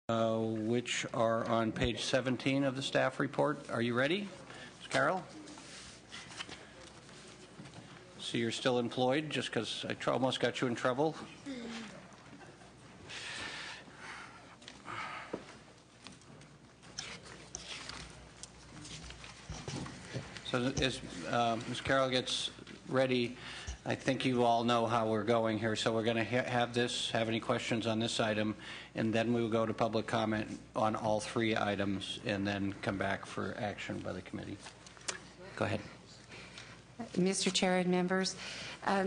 which are on page 17 of the staff report. Are you ready, Ms. Carroll? So you're still employed just because I almost got you in trouble? So as Ms. Carroll gets ready, I think you all know how we're going here. So we're going to have any questions on this item, and then we will go to public comment on all three items and then come back for action by the committee. Go ahead. Mr. Chair and members,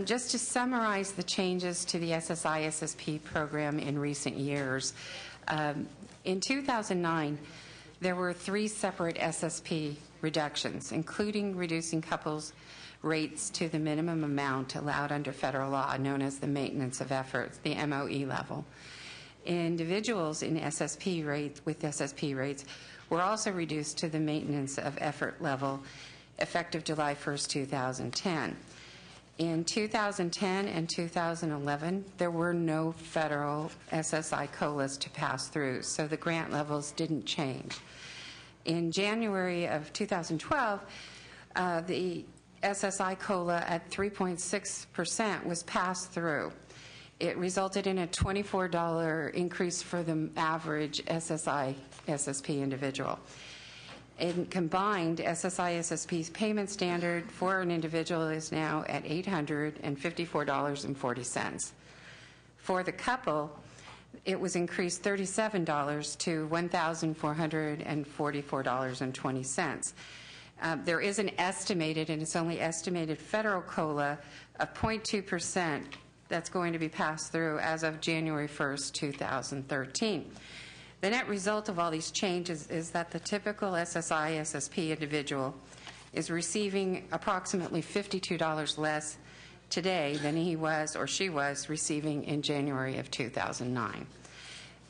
just to summarize the changes to the SSI-SSP program in recent years, in 2009, there were 3 separate SSP reductions, including reducing couples' rates to the minimum amount allowed under federal law, known as the maintenance of efforts, the MOE level. Individuals in SSP rates, with SSP rates, were also reduced to the maintenance of effort level effective July 1st, 2010. In 2010 and 2011, there were no federal SSI COLAs to pass through, so the grant levels didn't change. In January of 2012, the SSI COLA at 3.6% was passed through. It resulted in a $24 increase for the average SSI SSP individual. In combined, SSI SSP's payment standard for an individual is now at $854.40. For the couple, it was increased $37 to $1,444.20. There is an estimated, and it's only estimated, federal COLA of 0.2% that's going to be passed through as of January 1st, 2013. The net result of all these changes is that the typical SSI SSP individual is receiving approximately $52 less today than he was or she was receiving in January of 2009.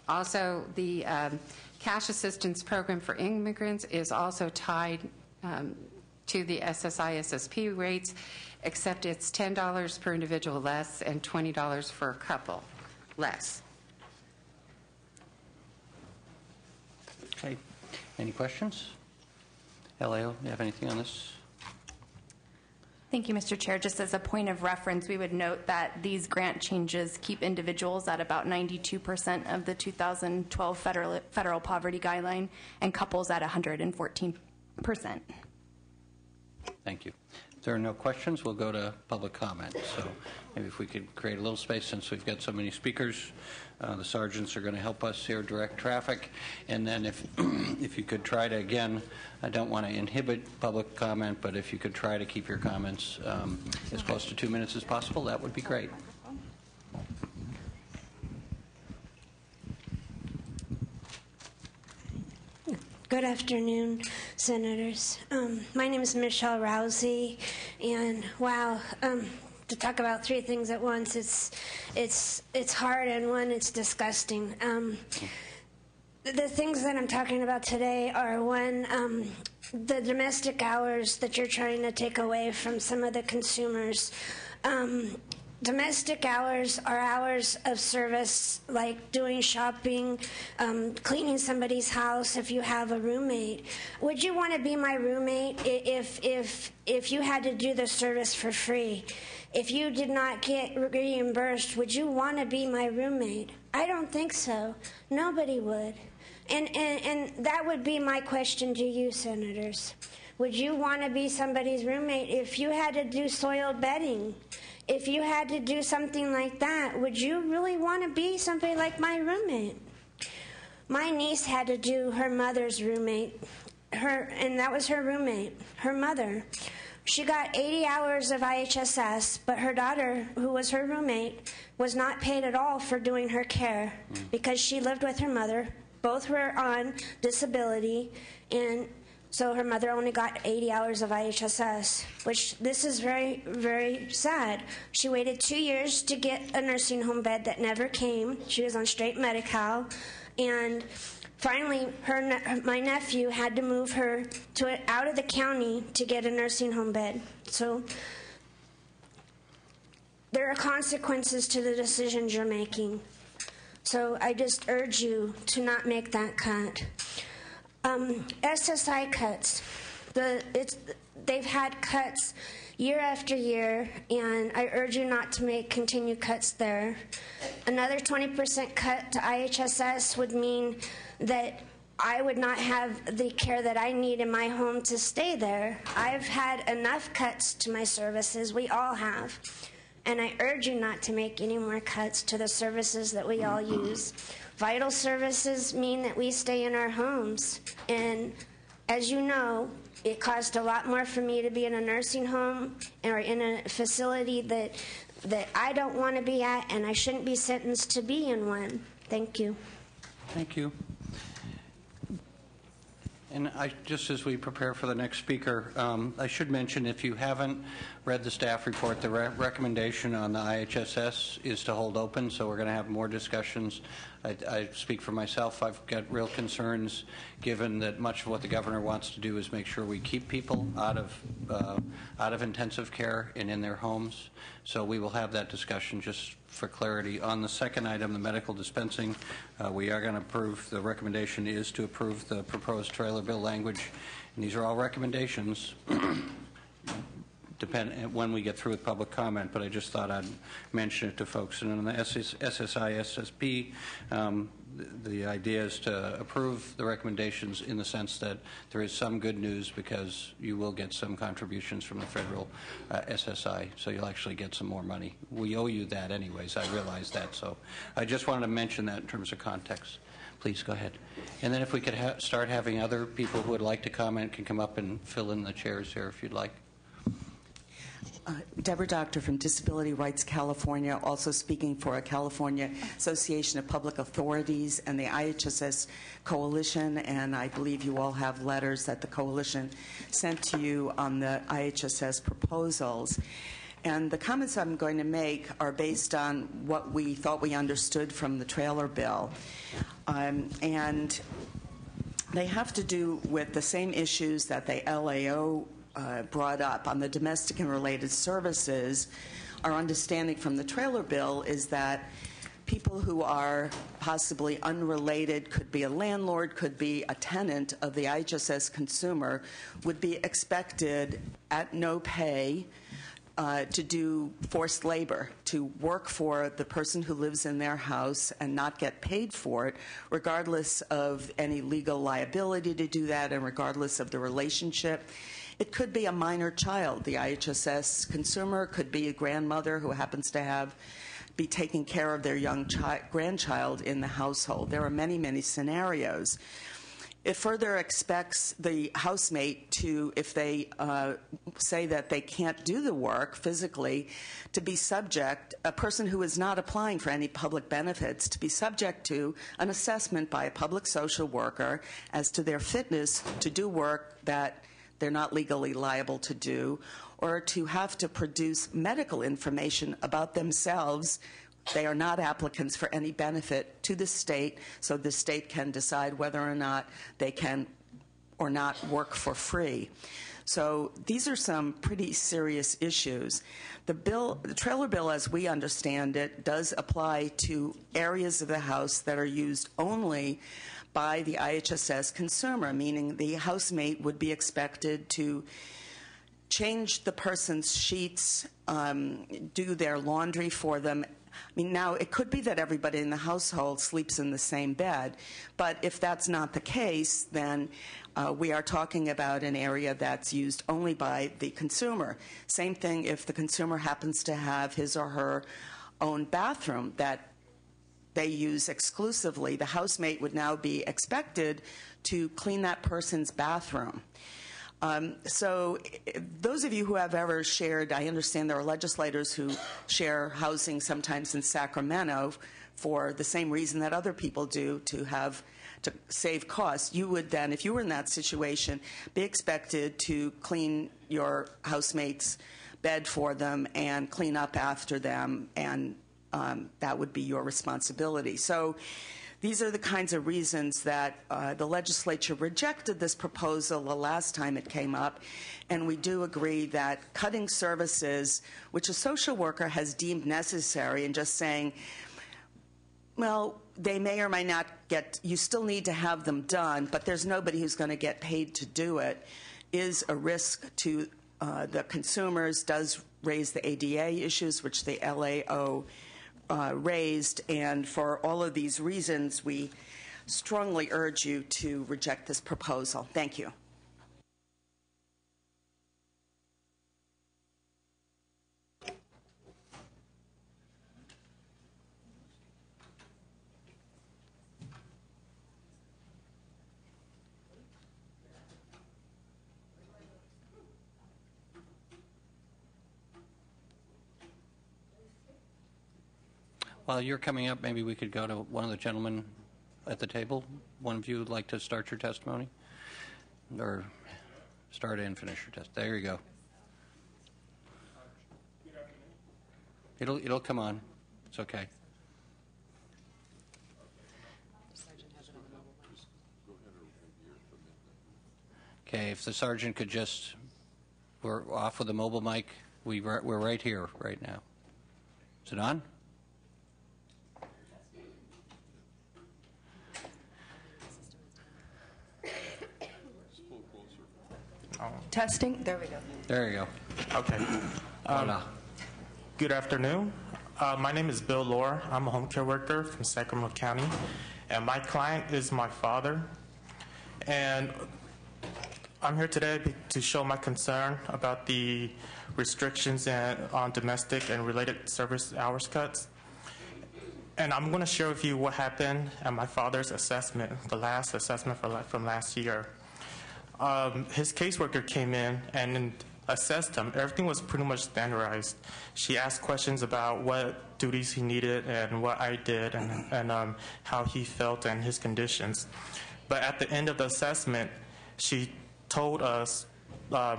Also, the cash assistance program for immigrants is also tied to the SSI SSP rates, except it's $10 per individual less and $20 for a couple less. Okay. Any questions? Elio, do you have anything on this? Thank you, Mr. Chair. Just as a point of reference, we would note that these grant changes keep individuals at about 92% of the 2012 federal poverty guideline and couples at 114%. Thank you. If there are no questions, we'll go to public comment. So maybe if we could create a little space, since we've got so many speakers. The sergeants are going to help us here direct traffic. And then if you could try to, again, I don't want to inhibit public comment, but if you could try to keep your comments as close to 2 minutes as possible, that would be great. Good afternoon, Senators. My name is Michelle Rousey, and wow, to talk about 3 things at once, it's hard, and one, it's disgusting. The things that I'm talking about today are, one, the domestic hours that you're trying to take away from some of the consumers. Domestic hours are hours of service, like doing shopping, cleaning somebody's house if you have a roommate. Would you want to be my roommate if you had to do the service for free? If you did not get reimbursed, would you want to be my roommate? I don't think so. Nobody would. And that would be my question to you, Senators. Would you want to be somebody's roommate if you had to do soiled bedding? If you had to do something like that, would you really want to be somebody like my roommate? My niece had to do her mother's roommate, and that was her roommate, her mother. She got 80 hours of IHSS, but her daughter, who was her roommate, was not paid at all for doing her care because she lived with her mother. Both were on disability, and so her mother only got 80 hours of IHSS, which this is very, very sad. She waited 2 years to get a nursing home bed that never came. She was on straight Medi-Cal, and finally my nephew had to move her out of the county to get a nursing home bed. So there are consequences to the decisions you're making. So I just urge you to not make that cut. SSI cuts. They've had cuts year after year, and I urge you not to continue cuts there. Another 20% cut to IHSS would mean that I would not have the care that I need in my home to stay there. I've had enough cuts to my services. We all have. And I urge you not to make any more cuts to the services that we all use. Vital services mean that we stay in our homes. And as you know, it cost a lot more for me to be in a nursing home or in a facility that I don't want to be at, and I shouldn't be sentenced to be in one. Thank you. Thank you. And just as we prepare for the next speaker, I should mention, if you haven't read the staff report, the recommendation on the IHSS is to hold open, so we're going to have more discussions. I speak for myself. I've got real concerns, given that much of what the governor wants to do is make sure we keep people out of intensive care and in their homes. So we will have that discussion just for clarity. On the second item, the medical dispensing, we are going to approve. The recommendation is to approve the proposed trailer bill language, and these are all recommendations. Depend when we get through with public comment, but I just thought I'd mention it to folks. And on the SSI, SSP, the idea is to approve the recommendations in the sense that there is some good news, because you will get some contributions from the federal SSI, so you'll actually get some more money. We owe you that anyways, I realize that, so I just wanted to mention that in terms of context. Please go ahead. And then if we could start having other people who would like to comment can come up and fill in the chairs here if you'd like. Deborah Doctor from Disability Rights California, also speaking for a California Association of Public Authorities and the IHSS Coalition, and I believe you all have letters that the Coalition sent to you on the IHSS proposals. And the comments I'm going to make are based on what we thought we understood from the trailer bill. And they have to do with the same issues that the LAO brought up on the domestic and related services. Our understanding from the trailer bill is that people who are possibly unrelated, could be a landlord, could be a tenant of the IHSS consumer, would be expected at no pay to do forced labor, to work for the person who lives in their house and not get paid for it, regardless of any legal liability to do that and regardless of the relationship. It could be a minor child. The IHSS consumer could be a grandmother who happens to be taking care of their young grandchild in the household. There are many, many scenarios. It further expects the housemate to, if they say that they can't do the work physically, to be subject, a person who is not applying for any public benefits, to be subject to an assessment by a public social worker as to their fitness to do work that they're not legally liable to do, or to have to produce medical information about themselves. They are not applicants for any benefit to the state, so the state can decide whether or not they can or not work for free. So these are some pretty serious issues. The trailer bill, as we understand it, does apply to areas of the house that are used only by the IHSS consumer, meaning the housemate would be expected to change the person's sheets, do their laundry for them. I mean, now, it could be that everybody in the household sleeps in the same bed, but if that's not the case, then we are talking about an area that's used only by the consumer. Same thing if the consumer happens to have his or her own bathroom that they use exclusively. The housemate would now be expected to clean that person's bathroom. So those of you who have ever shared, I understand there are legislators who share housing sometimes in Sacramento for the same reason that other people do, to save costs. You would then, if you were in that situation, be expected to clean your housemate's bed for them and clean up after them, and that would be your responsibility. So these are the kinds of reasons that the legislature rejected this proposal the last time it came up, and we do agree that cutting services, which a social worker has deemed necessary, and just saying, well, they may or may not get, you still need to have them done, but there's nobody who's going to get paid to do it, is a risk to the consumers, does raise the ADA issues, which the LAO raised, and for all of these reasons, we strongly urge you to reject this proposal. Thank you. While you're coming up, maybe we could go to one of the gentlemen at the table. One of you would like to start your testimony? Or start and finish your test. There you go. It'll come on. It's okay. Okay, if the sergeant could just, we're off with the mobile mic. We're right here, right now. Is it on? Testing. There we go. There you go. Okay. Voila. Good afternoon. My name is Bill Lohr. I'm a home care worker from Sacramento County, and my client is my father. And I'm here today to show my concern about the restrictions on domestic and related service hours cuts. And I'm going to share with you what happened at my father's assessment, the last assessment from last year. His caseworker came in and assessed him. Everything was pretty much standardized. She asked questions about what duties he needed and what I did and how he felt and his conditions. But at the end of the assessment, she told us,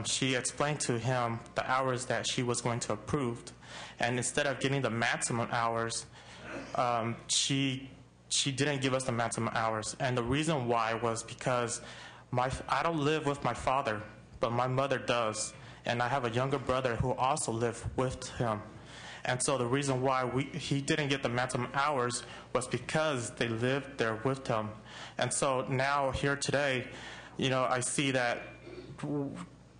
she explained to him the hours that she was going to approve. And instead of getting the maximum hours, she didn't give us the maximum hours. And the reason why was because I don't live with my father, but my mother does. And I have a younger brother who also lives with him. And so the reason why he didn't get the maximum hours was because they lived there with him. And so now here today, I see that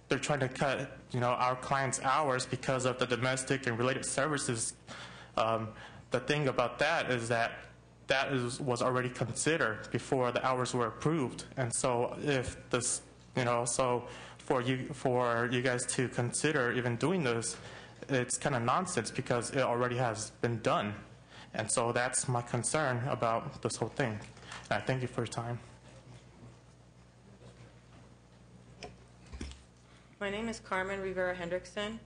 they're trying to cut, our clients' hours because of the domestic and related services. The thing about that is that was already considered before the hours were approved. And so if this, so for you guys to consider even doing this, it's kind of nonsense because it already has been done. And so that's my concern about this whole thing. And I thank you for your time. My name is Carmen Rivera Hendrickson.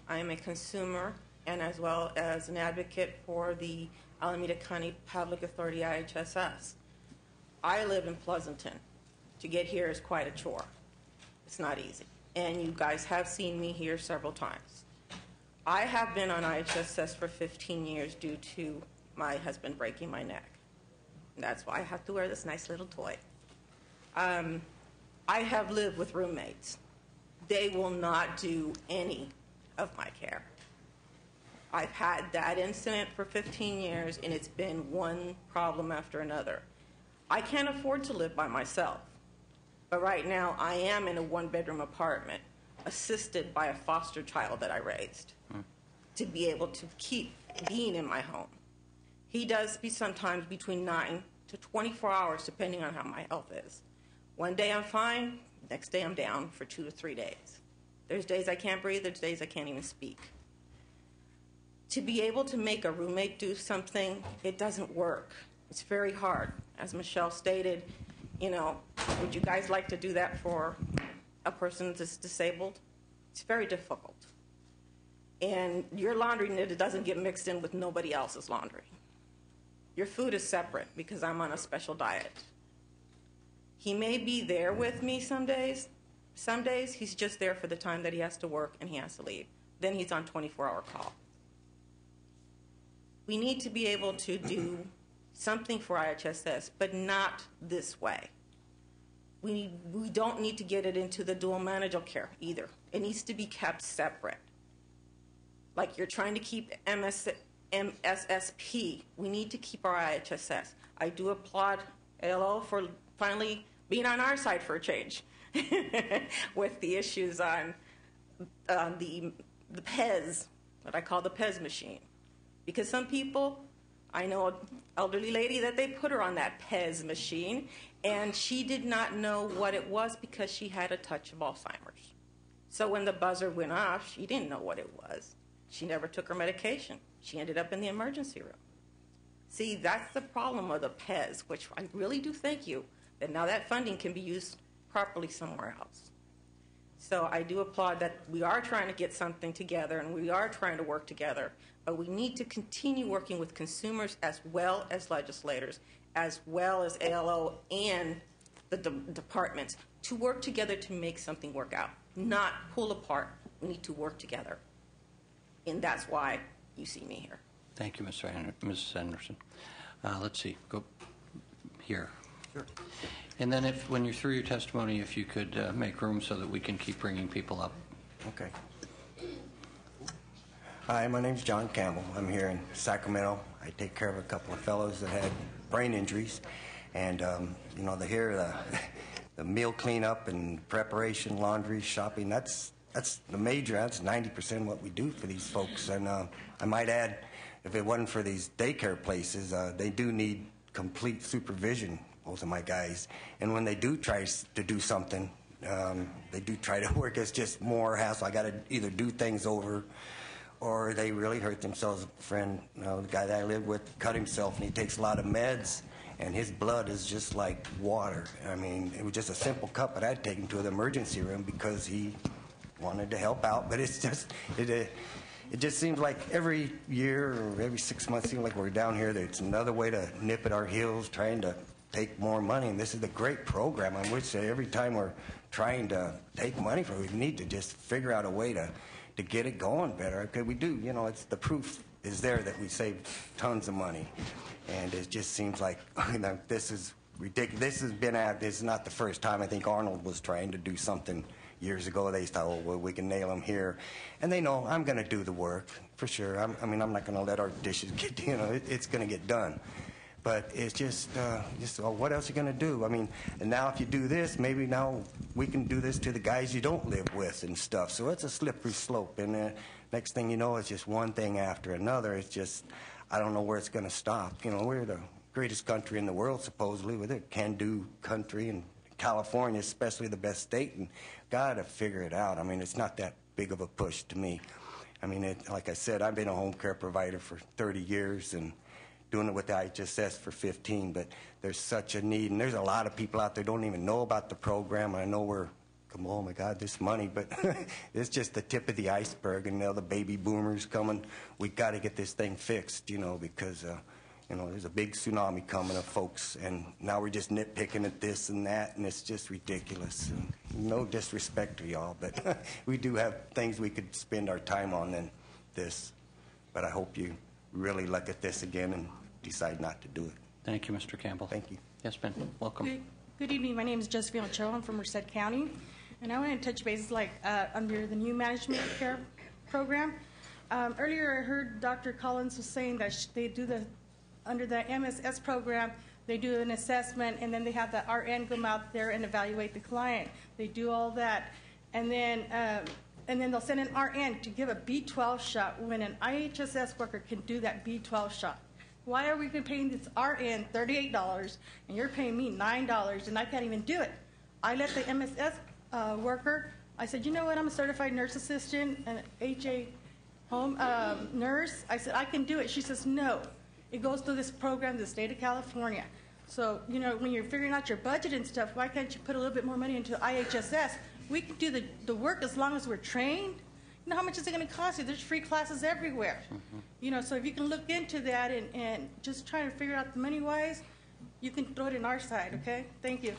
I am a consumer and as well as an advocate for the Alameda County Public Authority IHSS. I live in Pleasanton. To get here is quite a chore. It's not easy. And you guys have seen me here several times. I have been on IHSS for 15 years due to my husband breaking my neck. And that's why I have to wear this nice little toy. I have lived with roommates. They will not do any of my care. I've had that incident for 15 years, and it's been one problem after another. I can't afford to live by myself, but right now I am in a one-bedroom apartment, assisted by a foster child that I raised, to be able to keep being in my home. He does be sometimes between 9 to 24 hours, depending on how my health is. One day I'm fine, next day I'm down for 2 to 3 days. There's days I can't breathe, there's days I can't even speak. To be able to make a roommate do something, it doesn't work. It's very hard. As Michelle stated, would you guys like to do that for a person that's disabled? It's very difficult. And your laundry doesn't get mixed in with nobody else's laundry. Your food is separate because I'm on a special diet. He may be there with me some days. Some days he's just there for the time that he has to work and he has to leave. Then he's on 24-hour call. We need to be able to do something for IHSS, but not this way. We don't need to get it into the dual managerial care either. It needs to be kept separate. Like you're trying to keep MSSP. We need to keep our IHSS. I do applaud ALO for finally being on our side for a change with the issues on the PEZ, what I call the PEZ machine. Because some people, I know an elderly lady that they put her on that PEZ machine, and she did not know what it was because she had a touch of Alzheimer's. So when the buzzer went off, she didn't know what it was. She never took her medication. She ended up in the emergency room. See, that's the problem of the PEZ, which I really do thank you that now that funding can be used properly somewhere else. So I do applaud that we are trying to get something together and we are trying to work together, but we need to continue working with consumers as well as legislators, as well as ALO and the departments to work together to make something work out, not pull apart. We need to work together. And that's why you see me here. Thank you, Mrs. Anderson. Let's see. Go here. Sure. And then when you're through your testimony, if you could make room so that we can keep bringing people up. Okay. Hi, my name's John Campbell. I'm here in Sacramento. I take care of a couple of fellows that had brain injuries. And, you know, the meal cleanup and preparation, laundry, shopping, that's 90% of what we do for these folks. And I might add, if it wasn't for these daycare places, they do need complete supervision, both of my guys. And when they do try to do something, they do try to work. It's just more hassle. I got to either do things over, or they really hurt themselves. A friend, the guy that I lived with, cut himself, and he takes a lot of meds, and his blood is just like water. I mean, it was just a simple cut, but I had to take him to the emergency room because he wanted to help out. But it's just, it just seems like every year or every 6 months, it seems like we're down here, there's another way to nip at our heels, trying to take more money. And this is a great program on which every time we're trying to take money from it, we need to just figure out a way to get it going better. Because we do, you know, it's the proof is there that we save tons of money. And it just seems like, you know, this is ridiculous. This is not the first time. I think Arnold was trying to do something years ago. They thought, oh, well, we can nail them here. And they know I'm going to do the work, for sure. I mean, I'm not going to let our dishes get, you know, it's going to get done. But it's just oh, what else are you going to do? I mean, and now if you do this, maybe now we can do this to the guys you don't live with and stuff. So it's a slippery slope. And next thing you know, it's just one thing after another. It's just, I don't know where it's going to stop. You know, we're the greatest country in the world, supposedly, with a can-do country, and California, especially the best state, and got to figure it out. I mean, it's not that big of a push to me. I mean, like I said, I've been a home care provider for 30 years and doing it with the IHSS for 15, but there's such a need, and there's a lot of people out there don't even know about the program. And I know we're, oh my God, this money, but it's just the tip of the iceberg, and now the baby boomers coming. We got to get this thing fixed, you know, because you know, there's a big tsunami coming of folks, and now we're just nitpicking at this and that, and it's just ridiculous. And no disrespect to y'all, but we do have things we could spend our time on than this. But I hope you really look at this again and decide not to do it. Thank you, Mr. Campbell. Thank you. Yes, Ben. Welcome. Good evening. My name is Josephine Ochoa. I'm from Merced County. And I want to touch bases under the new management care program. Earlier I heard Dr. Collins was saying that they do under the MSS program, they do an assessment, and then they have the RN come out there and evaluate the client. They do all that. And then they'll send an RN to give a B12 shot when an IHSS worker can do that B12 shot. Why are we paying this RN $38 and you're paying me $9 and I can't even do it? I let the MSS worker, I said, you know what, I'm a certified nurse assistant and HA home nurse. I said, I can do it. She says, no. It goes through this program, the state of California. So, you know, when you're figuring out your budget and stuff, why can't you put a little bit more money into IHSS? We can do the work as long as we're trained. You know, how much is it going to cost you? There's free classes everywhere. Mm-hmm. You know, so if you can look into that and just try to figure out the money-wise, you can throw it in our side, okay? Thank you.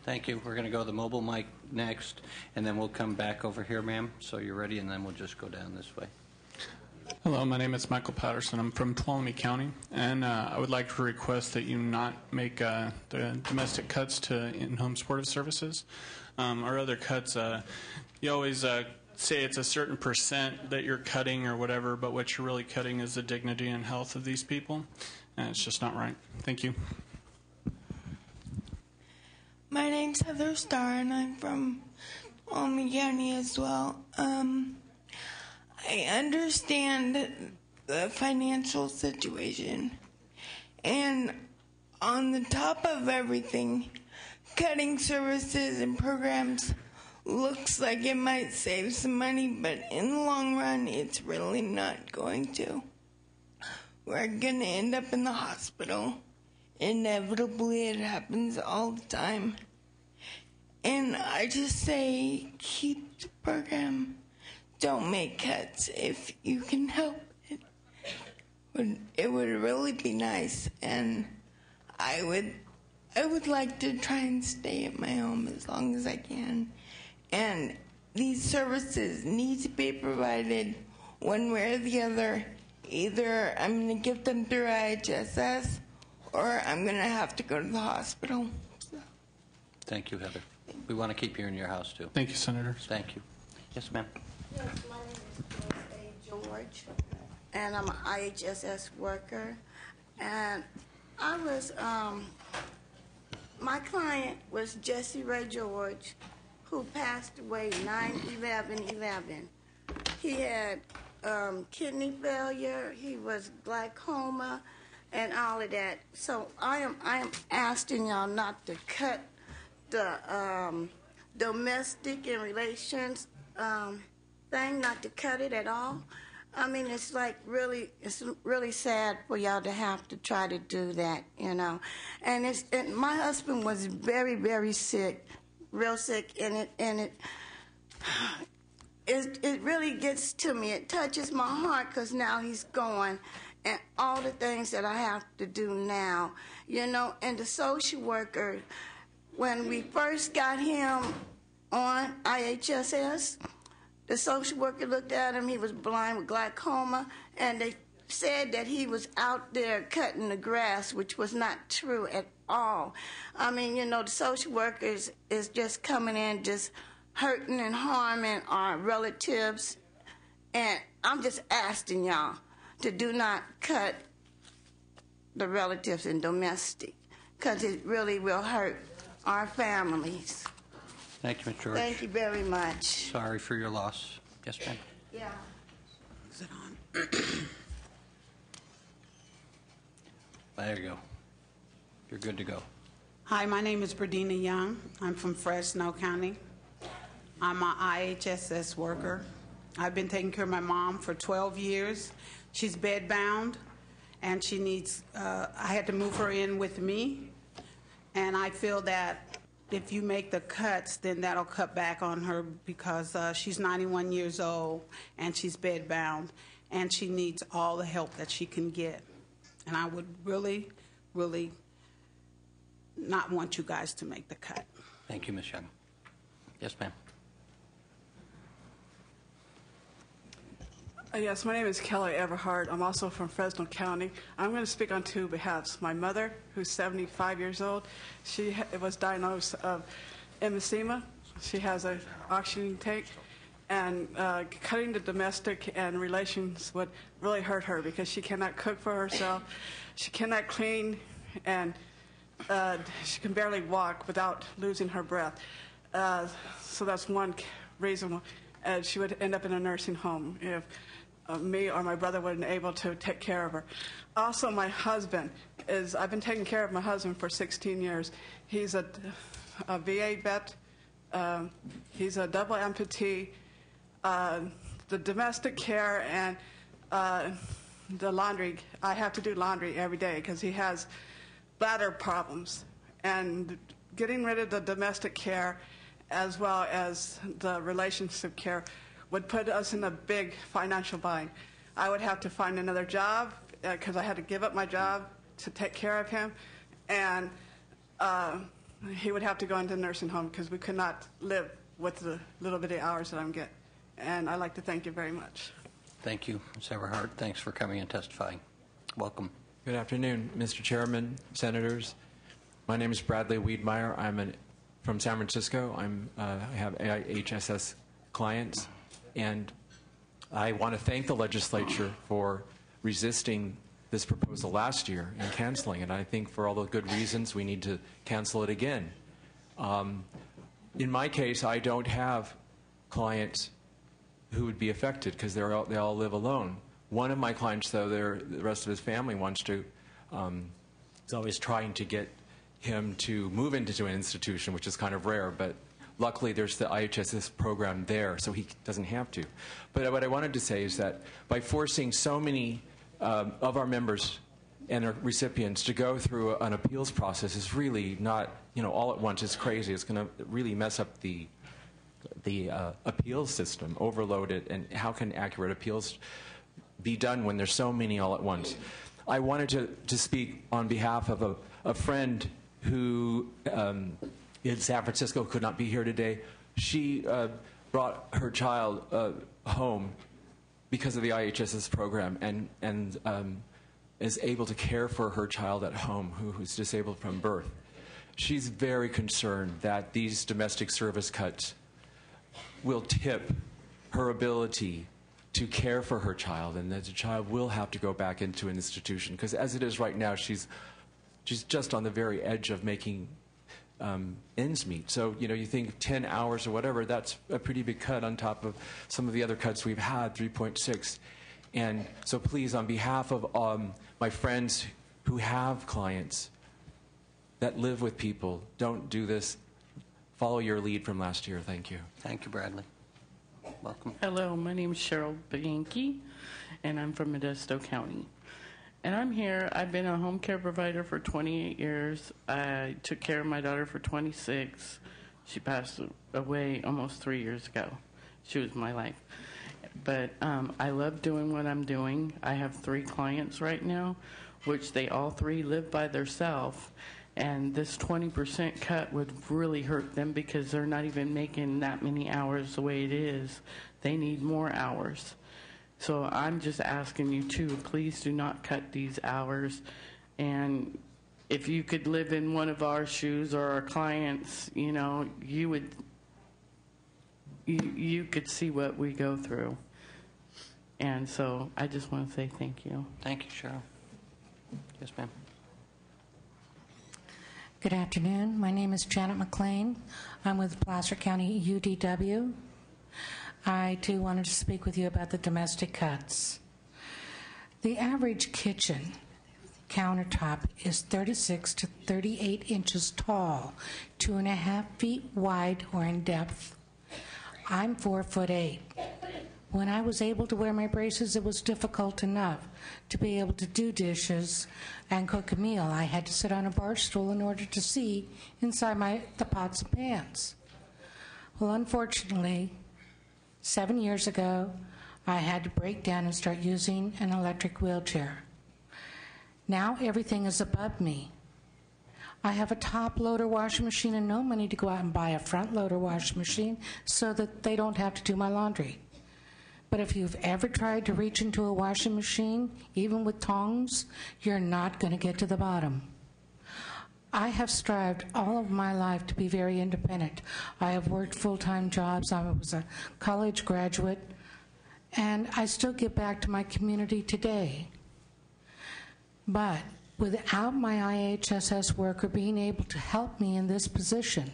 Thank you. We're going to go to the mobile mic next, and then we'll come back over here, ma'am. So you're ready, and then we'll just go down this way. Hello, my name is Michael Patterson. I'm from Tuolumne County, and I would like to request that you not make the domestic cuts to in-home supportive services or other cuts. You always say it's a certain percent that you're cutting or whatever, but what you're really cutting is the dignity and health of these people, and it's just not right. Thank you. My name's Heather Starr, and I'm from Tuolumne County as well. I understand the financial situation, and on the top of everything, cutting services and programs looks like it might save some money, but in the long run, it's really not going to. We're going to end up in the hospital. Inevitably, it happens all the time. And I just say, keep the program. Don't make cuts if you can help it. It would really be nice, and I would like to try and stay at my home as long as I can. And these services need to be provided one way or the other. Either I'm going to get them through IHSS, or I'm going to have to go to the hospital. So. Thank you, Heather. We want to keep you in your house, too. Thank you, Senators. Thank you. Yes, ma'am. Yes, my name is Joyce A. George, and I'm an IHSS worker. And I was, my client was Jesse Ray George, who passed away 9/11/11. He had kidney failure, he was glaucoma, and all of that. So I am asking y'all not to cut the domestic and relations thing, not to cut it at all. I mean, it's really sad for y'all to have to try to do that, you know. And my husband was very, very sick, real sick, and it really gets to me. It touches my heart because now he's gone, and all the things that I have to do now, you know. And the social worker, when we first got him on IHSS, the social worker looked at him. He was blind with glaucoma, and they said that he was out there cutting the grass, which was not true at all. I mean, you know, the social workers is just coming in, just hurting and harming our relatives. And I'm just asking y'all to do not cut the relatives and domestic, because it really will hurt our families. Thank you, Ms. George. Thank you very much. Sorry for your loss. Yes, ma'am. Yeah. Is it on? There you go. You're good to go. Hi, my name is Berdina Young. I'm from Fresno County. I'm an IHSS worker. I've been taking care of my mom for 12 years. She's bedbound, and she needs, I had to move her in with me, and I feel that if you make the cuts, then that'll cut back on her because she's 91 years old, and she's bedbound, and she needs all the help that she can get. And I would really, really not want you guys to make the cut. Thank you, Ms. Young. Yes, ma'am. Yes, my name is Kelly Everhart. I'm also from Fresno County. I'm going to speak on two behalves. My mother, who's 75 years old, she was diagnosed of emphysema. She has an oxygen tank, and cutting the domestic and relations would really hurt her because she cannot cook for herself, she cannot clean, and she can barely walk without losing her breath. So that's one reason she would end up in a nursing home if me or my brother wasn't able to take care of her. Also, my husband I've been taking care of my husband for 16 years. He's a VA vet. He's a double amputee. The domestic care and the laundry, I have to do laundry every day because he has bladder problems. And getting rid of the domestic care as well as the relationship care would put us in a big financial bind. I would have to find another job because I had to give up my job to take care of him, and he would have to go into a nursing home because we could not live with the little bitty hours that I'm getting. And I'd like to thank you very much. Thank you, Ms. Everhart. Thanks for coming and testifying. Welcome. Good afternoon, Mr. Chairman, Senators. My name is Bradley Wiedmeyer. I'm from San Francisco. I have IHSS clients, And I want to thank the legislature for resisting this proposal last year and canceling it. I think for all the good reasons we need to cancel it again. In my case, I don't have clients who would be affected because they all live alone. One of my clients, though, the rest of his family wants to, is always trying to get him to move into an institution, which is kind of rare, but luckily there's the IHSS program there, so he doesn't have to. But what I wanted to say is that by forcing so many of our members and our recipients to go through an appeals process is really not, all at once. It's crazy. It's going to really mess up the appeals system, overload it, and how can accurate appeals be done when there's so many all at once? I wanted to speak on behalf of a friend who in San Francisco could not be here today. She brought her child home because of the IHSS program and is able to care for her child at home who's disabled from birth. She's very concerned that these domestic service cuts will tip her ability to care for her child, and that the child will have to go back into an institution, because as it is right now, she's just on the very edge of making ends meet. So, you think 10 hours or whatever, that's a pretty big cut on top of some of the other cuts we've had, 3.6. And so please, on behalf of my friends who have clients that live with people, don't do this. Follow your lead from last year. Thank you. Thank you, Bradley. Welcome. Hello, my name is Cheryl Bianchi, and I'm from Modesto County. And I'm here. I've been a home care provider for 28 years. I took care of my daughter for 26. She passed away almost 3 years ago. She was my life. But I love doing what I'm doing. I have 3 clients right now, which they all 3 live by themselves. And this 20% cut would really hurt them because they're not even making that many hours the way it is. They need more hours. So I'm just asking you to please do not cut these hours. And if you could live in one of our shoes or our clients, you could see what we go through. And so I just want to say thank you. Thank you, Cheryl. Yes, ma'am. Good afternoon. My name is Janet McLean. I'm with Placer County UDW. I, too, wanted to speak with you about the domestic cuts. The average kitchen countertop is 36 to 38 inches tall, 2.5 feet wide or in depth. I'm 4'8". When I was able to wear my braces, it was difficult enough to be able to do dishes and cook a meal. I had to sit on a bar stool in order to see inside the pots and pans. Well, unfortunately, 7 years ago, I had to break down and start using an electric wheelchair. Now everything is above me. I have a top-loader washing machine and no money to go out and buy a front-loader washing machine so that they don't have to do my laundry. But if you've ever tried to reach into a washing machine, even with tongs, you're not going to get to the bottom. I have strived all of my life to be very independent. I have worked full-time jobs. I was a college graduate, and I still give back to my community today. But without my IHSS worker being able to help me in this position,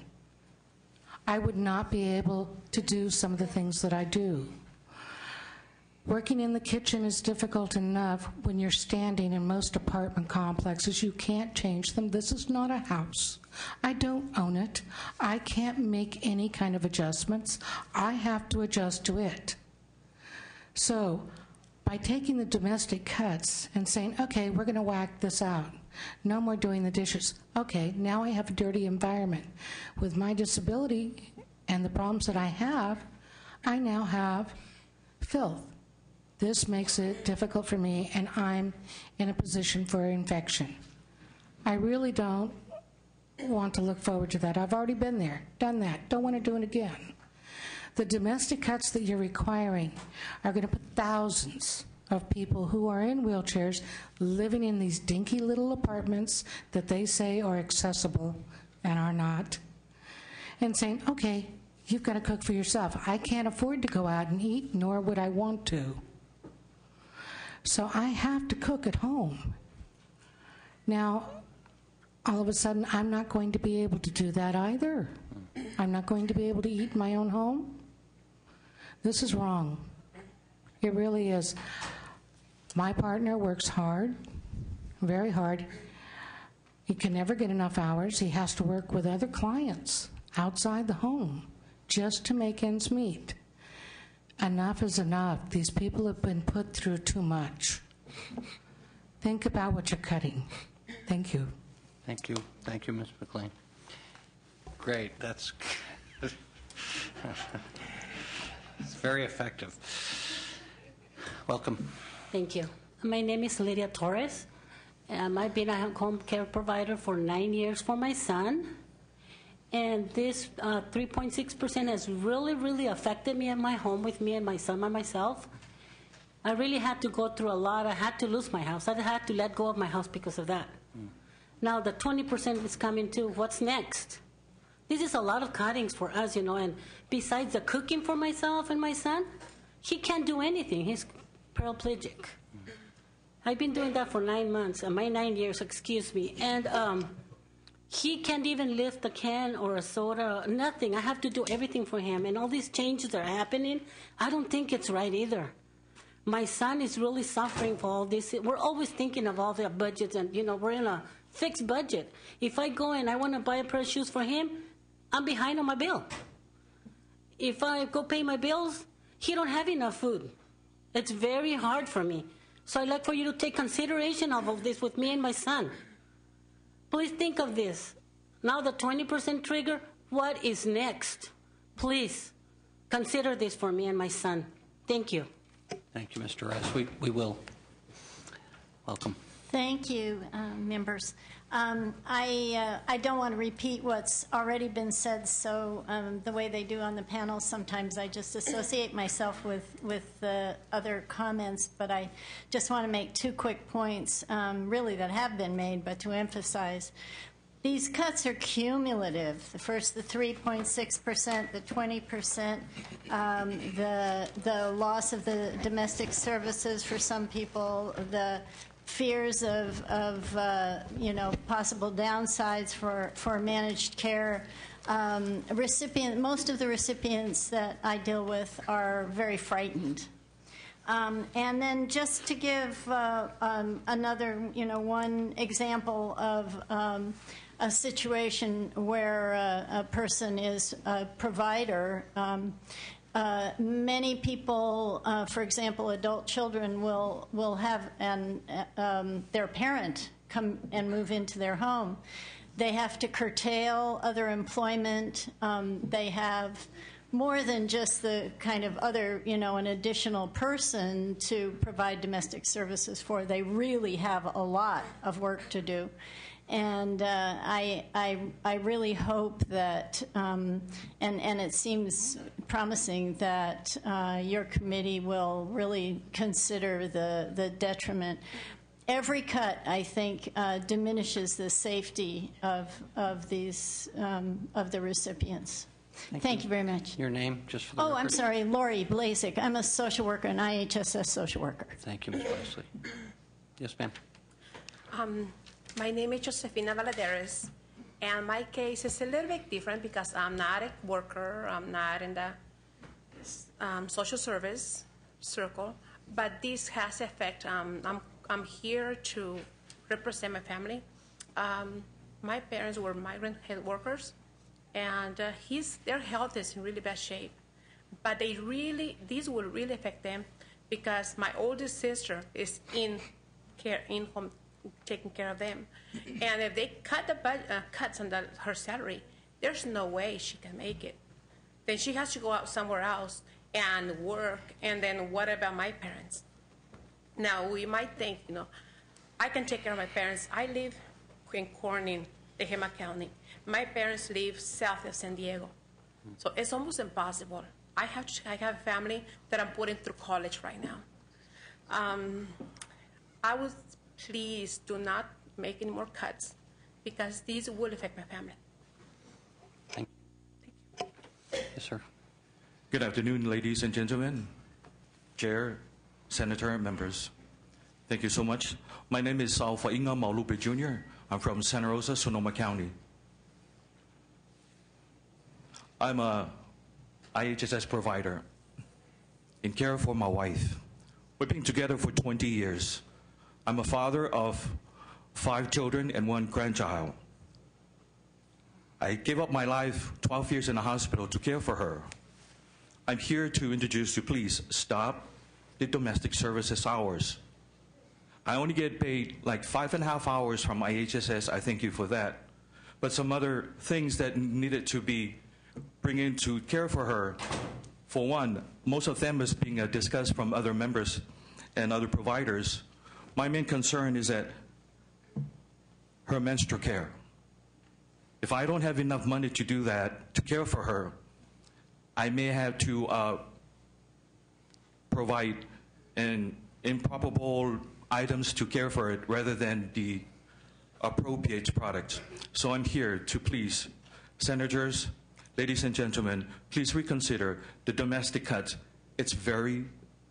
I would not be able to do some of the things that I do. Working in the kitchen is difficult enough when you're standing in most apartment complexes. You can't change them. This is not a house. I don't own it. I can't make any kind of adjustments. I have to adjust to it. So by taking the domestic cuts and saying, okay, we're going to whack this out. No more doing the dishes. Okay, now I have a dirty environment. With my disability and the problems that I have, I now have filth. This makes it difficult for me, and I'm in a position for infection. I really don't want to look forward to that. I've already been there, done that, don't want to do it again. The domestic cuts that you're requiring are going to put thousands of people who are in wheelchairs living in these dinky little apartments that they say are accessible and are not, and saying, okay, you've got to cook for yourself. I can't afford to go out and eat, nor would I want to. So I have to cook at home. Now, all of a sudden, I'm not going to be able to do that either. I'm not going to be able to eat in my own home. This is wrong. It really is. My partner works hard, very hard. He can never get enough hours. He has to work with other clients outside the home just to make ends meet. Enough is enough. These people have been put through too much. Think about what you're cutting. Thank you. Thank you. Thank you, Ms. McLean. Great. That's it's very effective. Welcome. Thank you. My name is Lydia Torres. I've been a home care provider for 9 years for my son. And this 3.6% has really, really affected me at my home with me and my son and myself. I really had to go through a lot. I had to lose my house. I had to let go of my house because of that. Now the 20% is coming too. What's next? This is a lot of cuttings for us, and besides the cooking for myself and my son, he can't do anything. He's paraplegic. I've been doing that for 9 months, my 9 years, excuse me. And he can't even lift a can or a soda, nothing. I have to do everything for him. And all these changes that are happening, I don't think it's right either. My son is really suffering for all this. We're always thinking of all the budgets, and, we're in a fixed budget. If I go and I want to buy a pair of shoes for him, I'm behind on my bill. If I go pay my bills, he don't have enough food. It's very hard for me. So I'd like for you to take consideration of all this with me and my son. Please think of this. Now the 20% trigger, what is next? Please consider this for me and my son. Thank you. Thank you, Mr. Reyes. We will. Welcome. Thank you, members. I don't want to repeat what's already been said, so the way they do on the panel, sometimes I just associate myself with the other comments, but I just want to make 2 quick points, really, that have been made, but to emphasize. These cuts are cumulative. The first, the 3.6%, the 20%, the loss of the domestic services for some people, the fears of possible downsides for managed care. Most of the recipients that I deal with are very frightened. And then just to give another, one example of a situation where a person is a provider. Many people, for example, adult children will have their parent come and move into their home. They have to curtail other employment. They have more than just the kind of other, an additional person to provide domestic services for. They really have a lot of work to do. And I really hope that, and it seems promising that your committee will really consider the detriment. Every cut, I think, diminishes the safety of these of the recipients. Thank you very much. Your name, just for the record? I'm sorry, Lori Blasik. I'm a social worker, an IHSS social worker. Thank you, Ms. Wesley. Yes, ma'am. My name is Josefina Valadares, and my case is a little bit different because I'm not a worker. I'm not in the social service circle, but this has effect. I'm here to represent my family. My parents were migrant health workers, and their health is in really bad shape. But this will really affect them because my oldest sister is in home, taking care of them. And if they cut the cuts on her salary, there's no way she can make it. Then she has to go out somewhere else and work. And then what about my parents? Now, we might think, I can take care of my parents. I live in Corning, Tehama County. My parents live south of San Diego. So it's almost impossible. I have a family that I'm putting through college right now. I would please do not make any more cuts because these will affect my family. Thank you. Yes, sir. Good afternoon, ladies and gentlemen, Chair, Senator, members. Thank you so much. My name is Salfainga Maulupe Jr. I'm from Santa Rosa, Sonoma County. I'm a IHSS provider in care for my wife. We've been together for 20 years. I'm a father of 5 children and 1 grandchild. I gave up my life 12 years in a hospital to care for her. I'm here to introduce you, please stop the domestic services hours. I only get paid like 5.5 hours from IHSS. I thank you for that. But some other things that needed to be bring in to care for her. For one, most of them is being discussed from other members and other providers. My main concern is that her menstrual care. If I don't have enough money to do that, to care for her, I may have to provide an improbable items to care for it rather than the appropriate product. So I'm here to please, senators, ladies and gentlemen, please reconsider the domestic cut. It's very,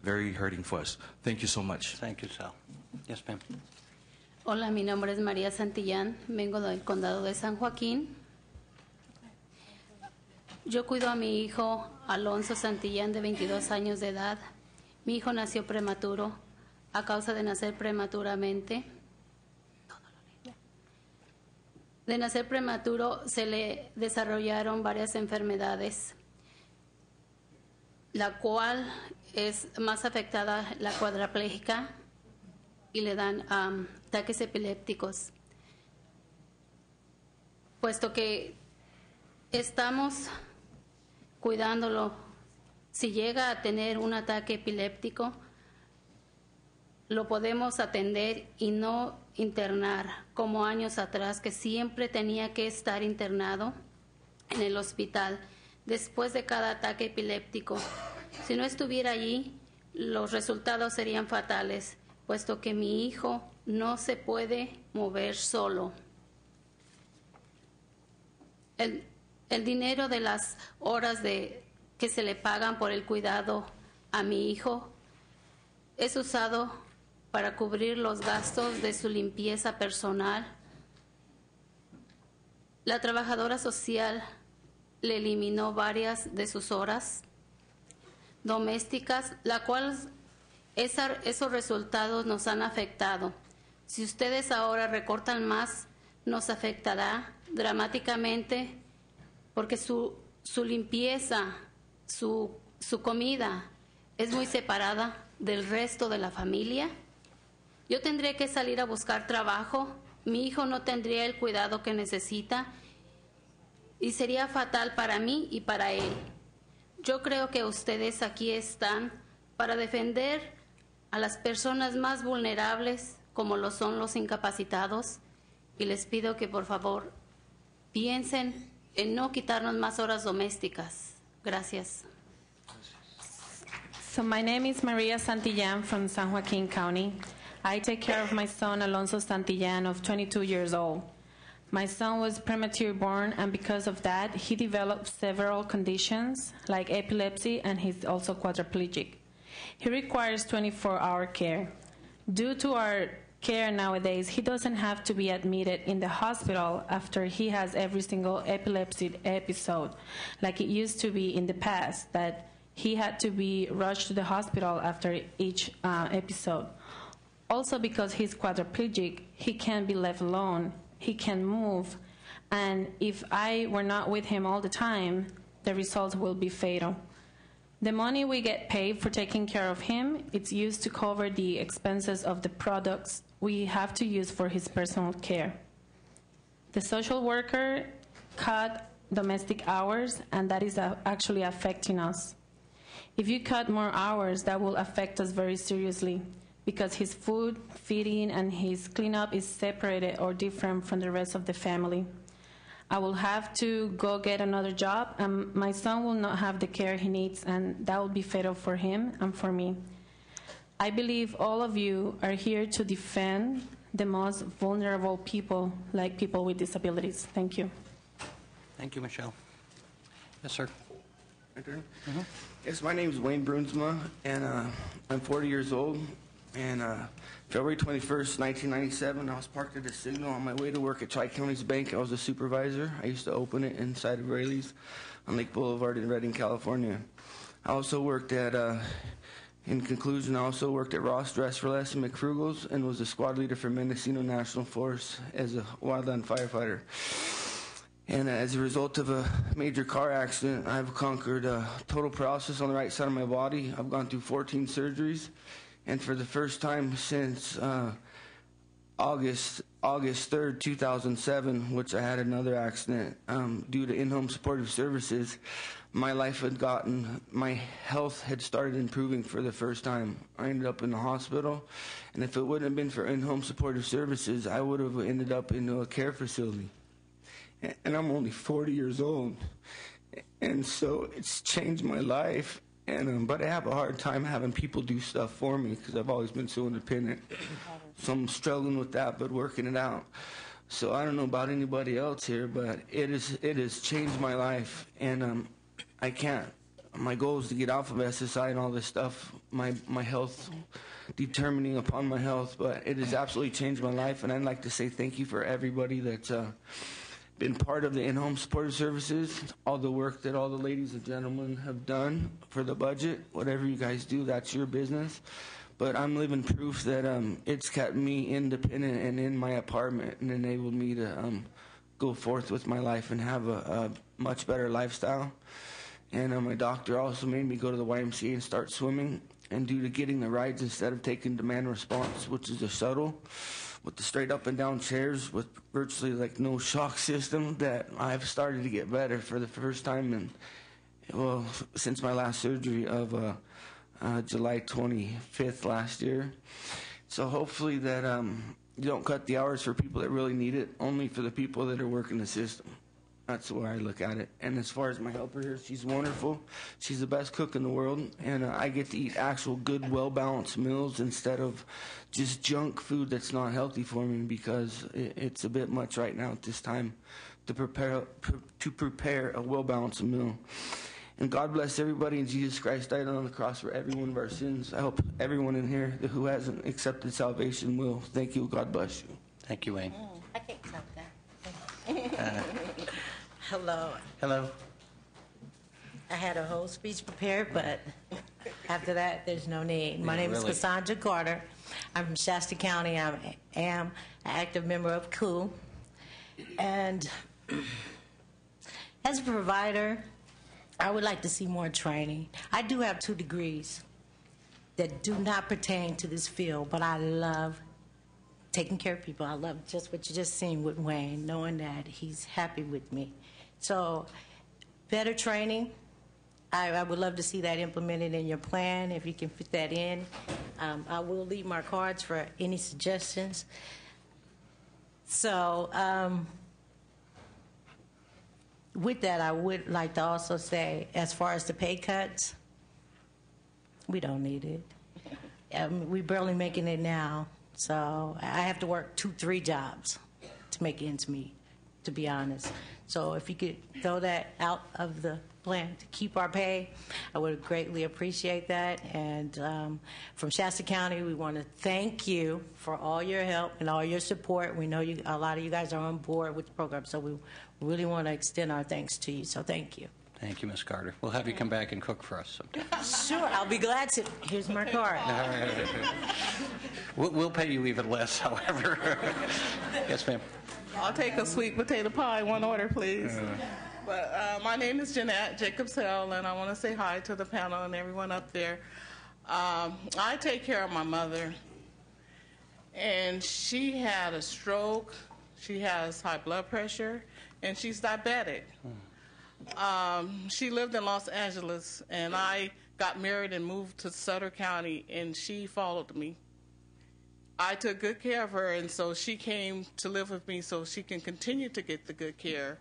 very hurting for us. Thank you so much. Thank you, Sal. Yes, ma'am. Hola, mi nombre es María Santillán, vengo del condado de San Joaquín. Yo cuido a mi hijo Alonso Santillán, de 22 años de edad. Mi hijo nació prematuro. A causa de nacer prematuramente, de nacer prematuro se le desarrollaron varias enfermedades, la cual es más afectada la cuadraplégica y le dan ataques epilépticos. Puesto que estamos cuidándolo, si llega a tener un ataque epiléptico, lo podemos atender y no internar, como años atrás, que siempre tenía que estar internado en el hospital después de cada ataque epiléptico. Si no estuviera allí, los resultados serían fatales, puesto que mi hijo no se puede mover solo. El dinero de las horas que se le pagan por el cuidado a mi hijo es usado para cubrir los gastos de su limpieza personal. La trabajadora social le eliminó varias de sus horas domésticas, la cual esos resultados nos han afectado. Si ustedes ahora recortan más, nos afectará dramáticamente, porque su limpieza, su comida es muy separada del resto de la familia. Yo tendré que salir a buscar trabajo, mi hijo no tendría el cuidado que necesita y sería fatal para mí y para él. Yo creo que ustedes aquí están para defender a las personas más vulnerables, como lo son los incapacitados, y les pido que por favor piensen en no quitarnos más horas domésticas. Gracias. So my name is Maria Santillán from San Joaquin County. I take care of my son Alonso Santillán of 22 years old. My son was premature born, and because of that, he developed several conditions like epilepsy, and he's also quadriplegic. He requires 24-hour care. Due to our care nowadays, he doesn't have to be admitted in the hospital after he has every single epilepsy episode, like it used to be in the past, that he had to be rushed to the hospital after each episode. Also, because he's quadriplegic, he can't be left alone. He can move, and if I were not with him all the time, the results will be fatal. The money we get paid for taking care of him, it's used to cover the expenses of the products we have to use for his personal care. The social worker cut domestic hours, and that is actually affecting us. If you cut more hours, that will affect us very seriously, because his food, feeding, and his cleanup is separated or different from the rest of the family. I will have to go get another job, and my son will not have the care he needs, and that will be fatal for him and for me. I believe all of you are here to defend the most vulnerable people, like people with disabilities. Thank you. Thank you, Michelle. Yes, sir. Yes, my name is Wayne Brunsma, and I'm 40 years old. And February 21st, 1997, I was parked at a signal on my way to work at Tri-Counties Bank. I was a supervisor. I used to open it inside of Rayleigh's on Lake Boulevard in Redding, California. I also worked at, in conclusion, I also worked at Ross Dress for Less and McFrugal's and was a squad leader for Mendocino National Force as a wildland firefighter. And as a result of a major car accident, I've conquered total paralysis on the right side of my body. I've gone through 14 surgeries. And for the first time since August 3rd, 2007, which I had another accident due to in-home supportive services, my health had started improving for the first time. I ended up in the hospital, and if it wouldn't have been for in-home supportive services, I would have ended up in a care facility. And I'm only 40 years old, and so it's changed my life. And but I have a hard time having people do stuff for me because I've always been so independent. So I'm struggling with that, but working it out. So I don't know about anybody else here, but it has changed my life, and I can't. My goal is to get off of SSI and all this stuff. My health, determining upon my health, but it has absolutely changed my life. And I'd like to say thank you for everybody that's been part of the in-home supportive services, all the work that all the ladies and gentlemen have done for the budget. Whatever you guys do, that's your business. But I'm living proof that it's kept me independent and in my apartment and enabled me to go forth with my life and have a much better lifestyle. And my doctor also made me go to the YMCA and start swimming. And due to getting the rides instead of taking demand response, which is a shuttle, with the straight up and down chairs with virtually like no shock system, that I've started to get better for the first time since my last surgery of July 25th last year. So hopefully that you don't cut the hours for people that really need it, only for the people that are working the system. That's the way I look at it. And as far as my helper here, she's wonderful. She's the best cook in the world. And I get to eat actual good, well-balanced meals instead of just junk food that's not healthy for me, because it's a bit much right now at this time to prepare a well-balanced meal. And God bless everybody, and Jesus Christ died on the cross for every one of our sins. I hope everyone in here who hasn't accepted salvation will. Thank you. God bless you. Thank you, Wayne. I can accept that. Hello. Hello. I had a whole speech prepared, but after that, there's no need. My name is Cassandra Carter. I'm from Shasta County. I am an active member of COO. And as a provider, I would like to see more training. I do have 2 degrees that do not pertain to this field, but I love taking care of people. I love just what you just seen with Wayne, knowing that he's happy with me. So better training. I would love to see that implemented in your plan, if you can fit that in. I will leave my cards for any suggestions. So with that, I would like to also say, as far as the pay cuts, we don't need it. We're barely making it now. So I have to work 2-3 jobs to make ends meet, to be honest. So if you could throw that out of the plan to keep our pay, I would greatly appreciate that. And from Shasta County, we want to thank you for all your help and all your support. We know a lot of you guys are on board with the program, so we really want to extend our thanks to you. So thank you. Thank you, Ms. Carter. We'll have you come back and cook for us sometime. Sure, I'll be glad to. Here's my card. We'll pay you even less, however. Yes, ma'am. I'll take a sweet potato pie, 1 order, please. But my name is Jeanette Jacobs-Hill, and I want to say hi to the panel and everyone up there. I take care of my mother, and she had a stroke. She has high blood pressure, and she's diabetic. She lived in Los Angeles, and I got married and moved to Sutter County, and she followed me. I took good care of her, and so she came to live with me so she can continue to get the good care.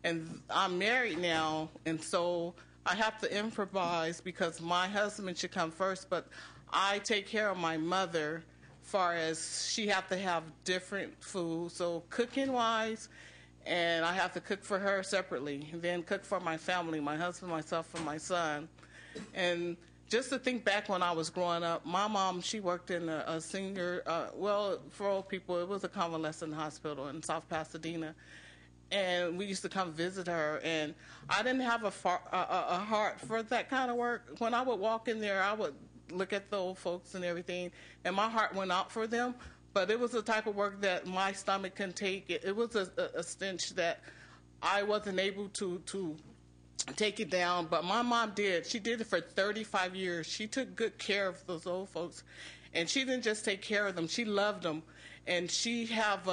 And I'm married now, and so I have to improvise because my husband should come first, but I take care of my mother far as she have to have different food. So cooking-wise and I have to cook for her separately, and then cook for my family, my husband, myself, and my son. And just to think back when I was growing up, my mom, she worked in a senior, for old people, it was a convalescent hospital in South Pasadena. And we used to come visit her, and I didn't have a heart for that kind of work. When I would walk in there, I would look at the old folks and everything, and my heart went out for them. But it was the type of work that my stomach couldn't take. It was a stench that I wasn't able to take it down. But my mom did. She did it for 35 years. She took good care of those old folks. And she didn't just take care of them. She loved them. And she have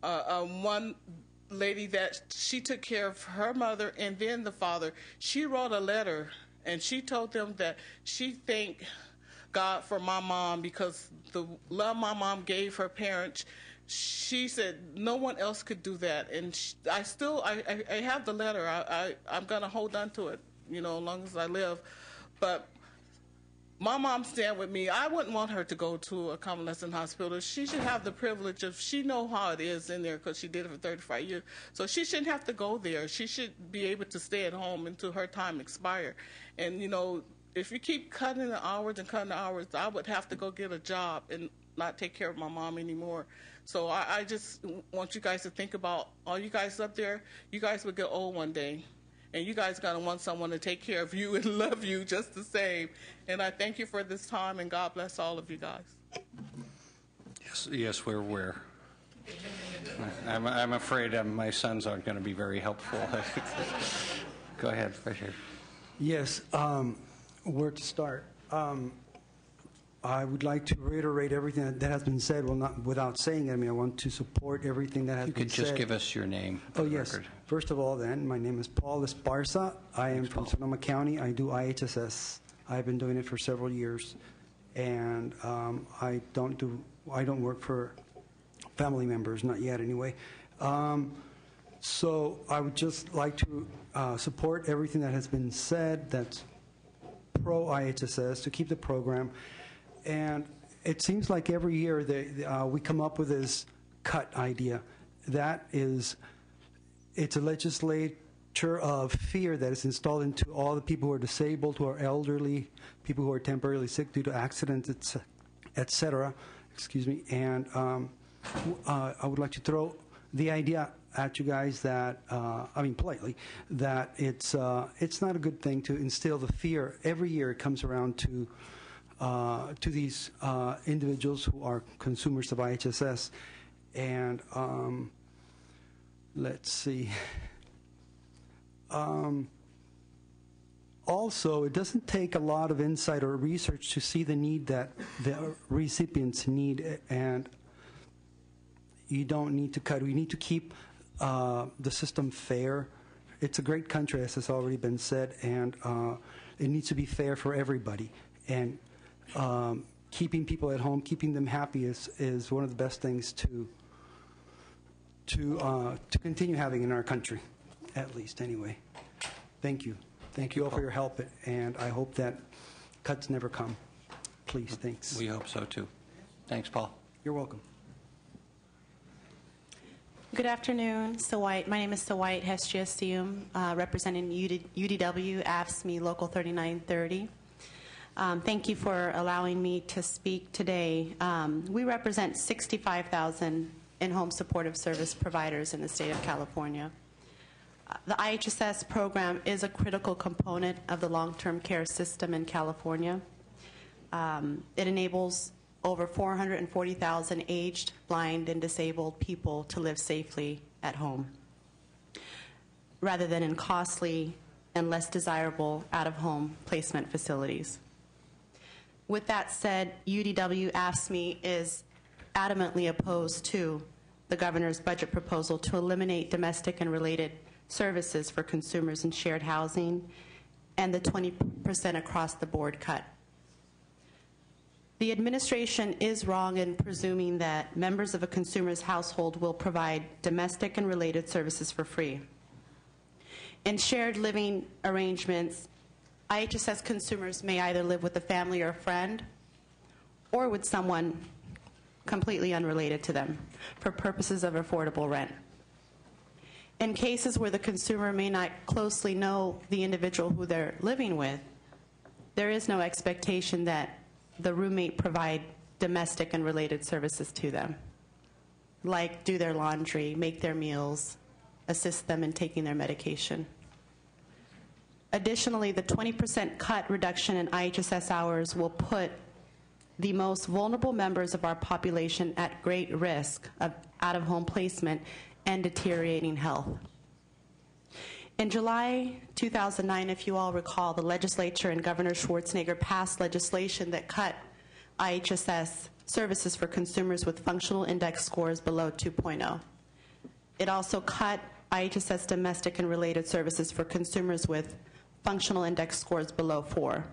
one lady that she took care of her mother and then the father. She wrote a letter, and she told them that she thanked God for my mom because the love my mom gave her parents, she said no one else could do that. And I have the letter. I'm going to hold on to it, as long as I live. But my mom stand with me. I wouldn't want her to go to a convalescent hospital. She should have the privilege of, she know how it is in there because she did it for 35 years. So she shouldn't have to go there. She should be able to stay at home until her time expire. And, if you keep cutting the hours, I would have to go get a job and not take care of my mom anymore. So I just want you guys to think about all you guys up there. You guys will get old one day, and you guys got to want someone to take care of you and love you just the same. And I thank you for this time, and God bless all of you guys. Yes, we're aware. I'm afraid my sons aren't going to be very helpful. Go ahead, right here. Yes. Where to start? I would like to reiterate everything that has been said. Well, not without saying it. I want to support everything that has been said. You could just give us your name. Oh, yes. Record. First of all, then, my name is Paul Esparza. I am from Sonoma County. I do IHSS. I've been doing it for several years, and I don't work for family members, not yet, anyway. So I would just like to support everything that has been said. That's pro-IHSS, to keep the program. And it seems like every year we come up with this cut idea. It's a legislature of fear that is installed into all the people who are disabled, who are elderly, people who are temporarily sick due to accidents, etc. Excuse me. And I would like to throw the idea at you guys that, politely, that it's not a good thing to instill the fear. Every year it comes around to these individuals who are consumers of IHSS. And let's see. Also, it doesn't take a lot of insight or research to see the need that the recipients need, and you don't need to cut. We need to keep the system fair. It's a great country, as has already been said, and it needs to be fair for everybody. And keeping people at home, keeping them happy is one of the best things to continue having in our country, at least anyway. Thank you. Thank you all for your help, and I hope that cuts never come. Please, thanks. We hope so, too. Thanks, Paul. You're welcome. Good afternoon. My name is Sawait Hestiasium, representing UDW, AFSCME Local 3930. Thank you for allowing me to speak today. We represent 65,000 in-home supportive service providers in the state of California. The IHSS program is a critical component of the long-term care system in California. It enables over 440,000 aged, blind, and disabled people to live safely at home, rather than in costly and less desirable out-of-home placement facilities. With that said, UDW AFSCME is adamantly opposed to the governor's budget proposal to eliminate domestic and related services for consumers in shared housing and the 20% across-the-board cut. The administration is wrong in presuming that members of a consumer's household will provide domestic and related services for free. In shared living arrangements, IHSS consumers may either live with a family or a friend or with someone completely unrelated to them for purposes of affordable rent. In cases where the consumer may not closely know the individual who they're living with, there is no expectation that the roommate provide domestic and related services to them, like do their laundry, make their meals, assist them in taking their medication. Additionally, the 20% cut reduction in IHSS hours will put the most vulnerable members of our population at great risk of out-of-home placement and deteriorating health. In July 2009, if you all recall, the legislature and Governor Schwarzenegger passed legislation that cut IHSS services for consumers with functional index scores below 2.0. It also cut IHSS domestic and related services for consumers with functional index scores below 4.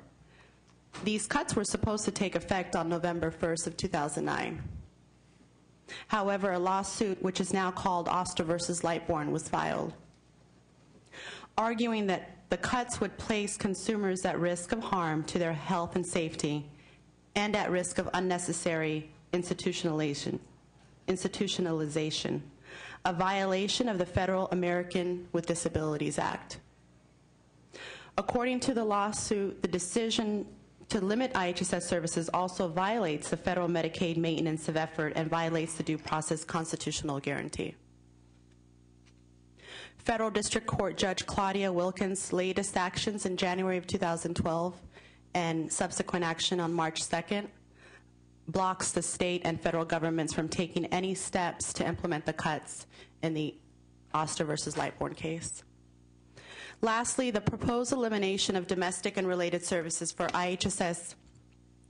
These cuts were supposed to take effect on November 1st of 2009. However, a lawsuit, which is now called Oster versus Lightbourne, was filed, arguing that the cuts would place consumers at risk of harm to their health and safety and at risk of unnecessary institutionalization, a violation of the Federal American with Disabilities Act. According to the lawsuit, the decision to limit IHSS services also violates the federal Medicaid maintenance of effort and violates the due process constitutional guarantee. Federal District Court Judge Claudia Wilkins' latest actions in January of 2012 and subsequent action on March 2nd blocks the state and federal governments from taking any steps to implement the cuts in the Oster versus Lightbourne case. Lastly, the proposed elimination of domestic and related services for IHSS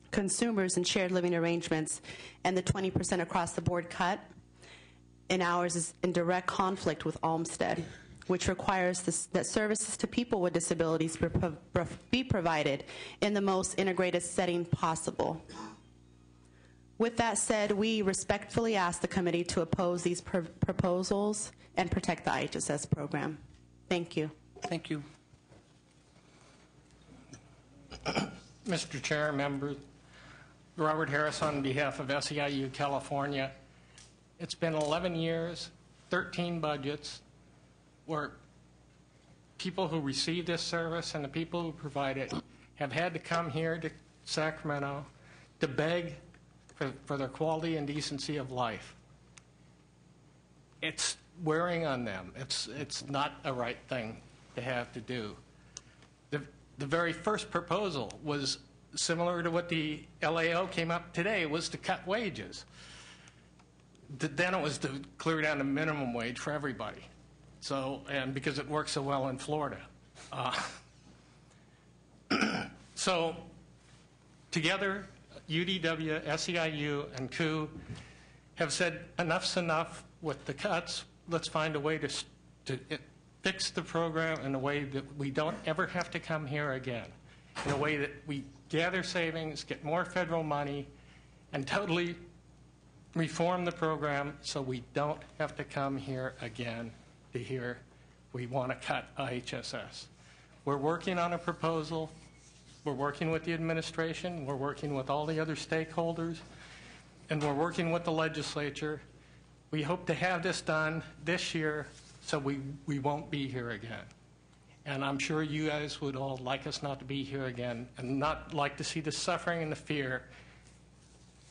consumers in shared living arrangements and the 20% across-the-board cut in hours is in direct conflict with Olmstead, which requires that services to people with disabilities be provided in the most integrated setting possible. With that said, we respectfully ask the committee to oppose these proposals and protect the IHSS program. Thank you. Thank you. Mr. Chair, members, Robert Harris on behalf of SEIU California. It's been 11 years, 13 budgets, where people who receive this service and the people who provide it have had to come here to Sacramento to beg for their quality and decency of life. It's wearing on them. It's not a right thing to have to do. The very first proposal was similar to what the LAO came up today, was to cut wages. Then it was to clear down the minimum wage for everybody. So, and because it works so well in Florida. So together, UDW, SEIU, and COO have said enough's enough with the cuts. Let's find a way to fix the program in a way that we don't ever have to come here again, in a way that we gather savings, get more federal money, and totally reform the program so we don't have to come here again to hear we want to cut IHSS. We're working on a proposal. We're working with the administration. We're working with all the other stakeholders. And we're working with the legislature. We hope to have this done this year so we won't be here again. And I'm sure you guys would all like us not to be here again and not like to see the suffering and the fear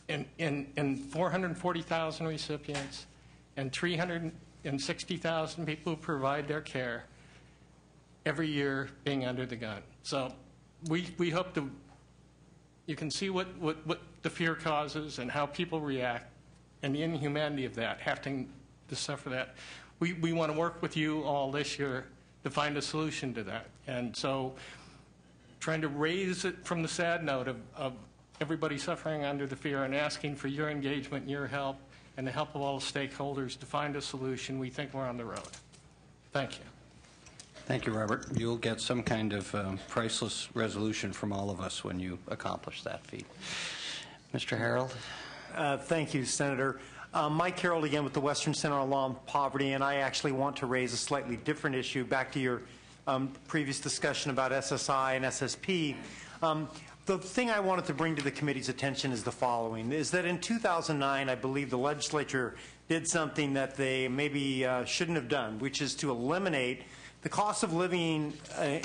in 440,000 recipients and 360,000 people who provide their care every year being under the gun. So we hope you can see what the fear causes and how people react and the inhumanity of that, having to suffer that. We want to work with you all this year to find a solution to that. And so trying to raise it from the sad note of everybody suffering under the fear and asking for your engagement and your help and the help of all the stakeholders to find a solution, we think we're on the road. Thank you. Thank you, Robert. You'll get some kind of priceless resolution from all of us when you accomplish that feat. Mr. Harold? Thank you, Senator. Mike Harold again with the Western Center on Law and Poverty, and I actually want to raise a slightly different issue back to your previous discussion about SSI and SSP. The thing I wanted to bring to the committee's attention is the following, is that in 2009, I believe the legislature did something that they maybe shouldn't have done, which is to eliminate the cost of living